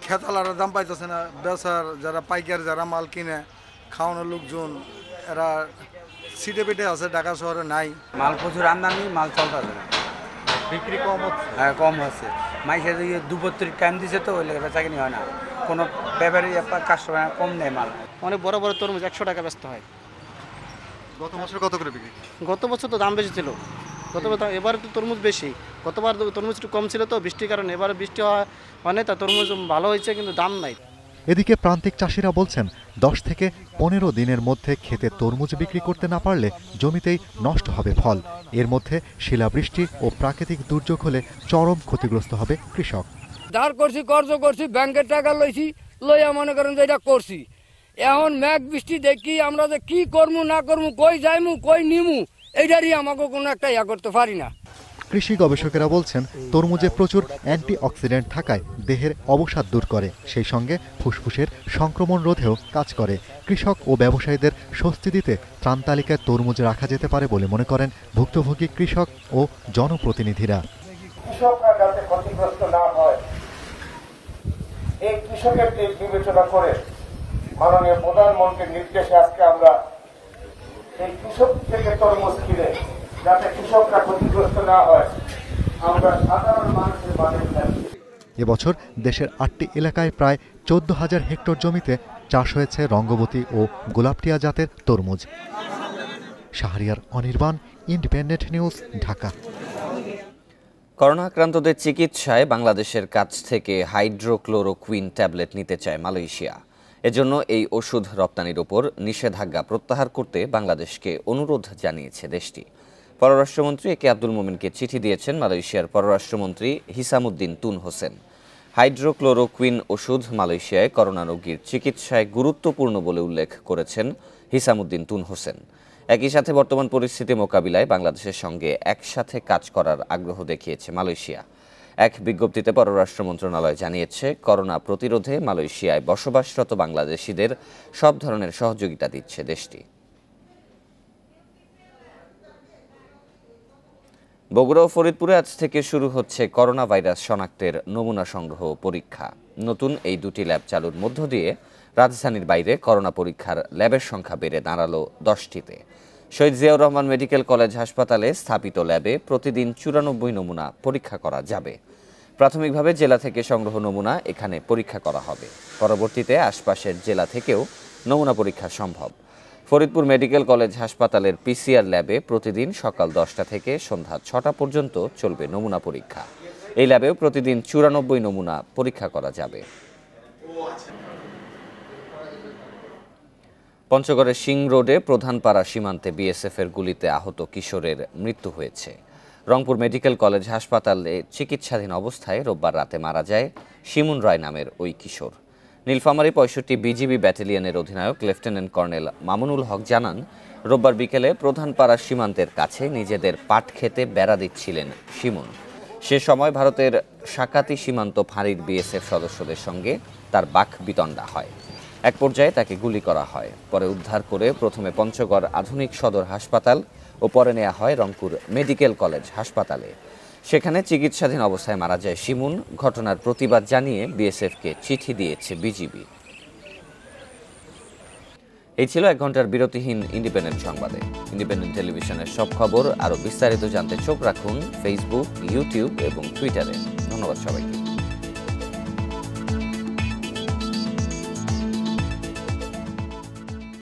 খেতালারা দাম পাইতেছে না। বেচার যারা পাইকার যারা মাল কিনে খাওয়ানোর লোকজন এরা সিটে পেটে আছে, ঢাকা শহরে নাই। মাল প্রচুর আমদানি, মাল চলতেছে না, বিক্রি কম হচ্ছে। হ্যাঁ কম হচ্ছে, মাইসে দুপুর টাইম দিছে তো ওই লেগে বেচা কিনি হয় না, কোনো ব্যাপারী কাস্টমার কম নেই মাল। অনেক বড় বড় তরমুজ 100 টাকা বেচতে হয়। গত বছর কত করে বিক্রি? গত বছর তো দাম বেশি ছিল, এবারে তো তরমুজ বেশি। গতবার তরমুজ একটু কম ছিল তো বৃষ্টির কারণে, এবারে বৃষ্টি হয় না, তা তরমুজ ভালো হয়েছে কিন্তু দাম নাই। এদিকে প্রান্তিক চাষিরা বলছেন 10 থেকে 15 দিনের মধ্যে ক্ষেতে তরমুজ বিক্রি করতে না পারলে জমিতেই নষ্ট হবে ফল। এর মধ্যে শিলাবৃষ্টি ও প্রাকৃতিক দুর্যোগ হলে চরম ক্ষতিগ্রস্ত হবে কৃষক। ধার করছি, কর্জ করছি, ব্যাংকের টাকা লইছি, লইয়া মনে করেন যে এটা করছি। এখন মেঘ বৃষ্টি দেখি আমরা যে কি করমু না করমু, কই যাইমু কই নিমু, এইটারই আমাকে কোনো একটা ইয়া করতে পারি না। কৃষি গবেষকেরা বলছেন তরমুজে প্রচুর অ্যান্টিঅক্সিডেন্ট থাকায় দেহের অবসাদ দূর করে, সেই সঙ্গে ফুসফুসের সংক্রমণ রোধেও কাজ করে। কৃষক ও ব্যবসায়ীদের স্বস্তি দিতে ত্রাণ তালিকায় তরমুজ রাখা যেতে পারে বলে মনে করেন ভুক্তভোগী কৃষক ও জনপ্রতিনিধিরা। কৃষকরা যাতে ক্ষতিগ্রস্ত না হয় এই কৃষকের বিবেচনা করে মাননীয় প্রধানমন্ত্রীর নির্দেশে আজকে আমরা এই কৃষক থেকে তরমুজ কিনে যাতে কৃষকরা ক্ষতিগ্রস্ত না হয় আমরা সাধারণ মানুষের মাঝে যাচ্ছি। এবছর দেশের 8টি এলাকায় প্রায় 14,000 হেক্টর জমিতে চাষ হয়েছে রঙ্গবতী ও গোলাপটিয়া জাতের তরমুজ। Shahriar Anirban, independent news, Dhaka. Corona আক্রান্তদের চিকিৎসায় বাংলাদেশের কাছ থেকে হাইড্রোক্লোরোকুইন ট্যাবলেট নিতে চায় মালয়েশিয়া। এজন্য এই ওষুধ রপ্তানির উপর নিষেধাজ্ঞা প্রত্যাহার করতে বাংলাদেশকে অনুরোধ জানিয়েছে দেশটি। পররাষ্ট্রমন্ত্রী একে আব্দুল মোমেনকে চিঠি দিয়েছেন মালয়েশিয়ার পররাষ্ট্রমন্ত্রী হিসামুদ্দিন তুন হোসেন। হাইড্রোক্লোরোকুইন ওষুধ মালয়েশিয়ায় করোনা রোগীর চিকিৎসায় গুরুত্বপূর্ণ বলে উল্লেখ করেছেন হিসামুদ্দিন তুন হোসেন। একই সাথে বর্তমান পরিস্থিতি মোকাবিলায় বাংলাদেশের সঙ্গে একসাথে কাজ করার আগ্রহ দেখিয়েছে মালয়েশিয়া। এক বিজ্ঞপ্তিতে পররাষ্ট্র মন্ত্রণালয় জানিয়েছে, করোনা প্রতিরোধে মালয়েশিয়ায় বসবাসরত বাংলাদেশিদের সব ধরনের সহযোগিতা দিচ্ছে দেশটি। বগুড়া ও ফরিদপুরে আজ থেকে শুরু হচ্ছে করোনা ভাইরাস শনাক্তের নমুনা সংগ্রহ পরীক্ষা। নতুন এই দুটি ল্যাব চালুর মধ্য দিয়ে রাজধানীর বাইরে করোনা পরীক্ষার ল্যাবের সংখ্যা বেড়ে দাঁড়ালো 10টিতে। শহীদ জিয়াউর রহমান মেডিকেল কলেজ হাসপাতালে স্থাপিত ল্যাবে প্রতিদিন 94 নমুনা পরীক্ষা করা যাবে। প্রাথমিকভাবে জেলা থেকে সংগ্রহ নমুনা এখানে পরীক্ষা করা হবে। পরবর্তীতে আশপাশের জেলা থেকেও নমুনা পরীক্ষা সম্ভব। ফরিদপুর মেডিকেল কলেজ হাসপাতালের পিসিআর ল্যাবে প্রতিদিন সকাল 10টা থেকে সন্ধ্যা 6টা পর্যন্ত চলবে নমুনা পরীক্ষা। এই ল্যাবেও প্রতিদিন 94 নমুনা পরীক্ষা করা যাবে। পঞ্চগড়ের সিং রোডে প্রধানপাড়া সীমান্তে বিএসএফের গুলিতে আহত কিশোরের মৃত্যু হয়েছে। রংপুর মেডিকেল কলেজ হাসপাতালে চিকিৎসাধীন অবস্থায় রোববার রাতে মারা যায় শিমুন রায় নামের ওই কিশোর। নীলফামারী 65 বিজিবি ব্যাটালিয়নের অধিনায়ক লেফটেন্যান্ট কর্নেল মামুনুল হক জানান, রোববার বিকেলে প্রধানপাড়া সীমান্তের কাছে নিজেদের পাট খেতে বেড়া দিচ্ছিলেন শিমুন। সে সময় ভারতের সাকাতি সীমান্ত ফাঁড়ির বিএসএফ সদস্যদের সঙ্গে তার বাক বিতণ্ডা হয়। এক পর্যায়ে তাকে গুলি করা হয়। পরে উদ্ধার করে প্রথমে পঞ্চগড় আধুনিক সদর হাসপাতাল ও পরে নেওয়া হয় রংপুর মেডিকেল কলেজ হাসপাতালে। সেখানে চিকিৎসাধীন অবস্থায় মারা যায় শিমুন। ঘটনার প্রতিবাদ জানিয়ে বিএসএফকে চিঠি দিয়েছে বিজিবি। এই ছিল 1 ঘন্টার বিরতিহীন ইন্ডিপেন্ডেন্ট সংবাদে। ইন্ডিপেন্ডেন্ট টেলিভিশনের সব খবর আরও বিস্তারিত জানতে চোখ রাখুন ফেসবুক, ইউটিউব এবং টুইটারে। ধন্যবাদ সবাইকে।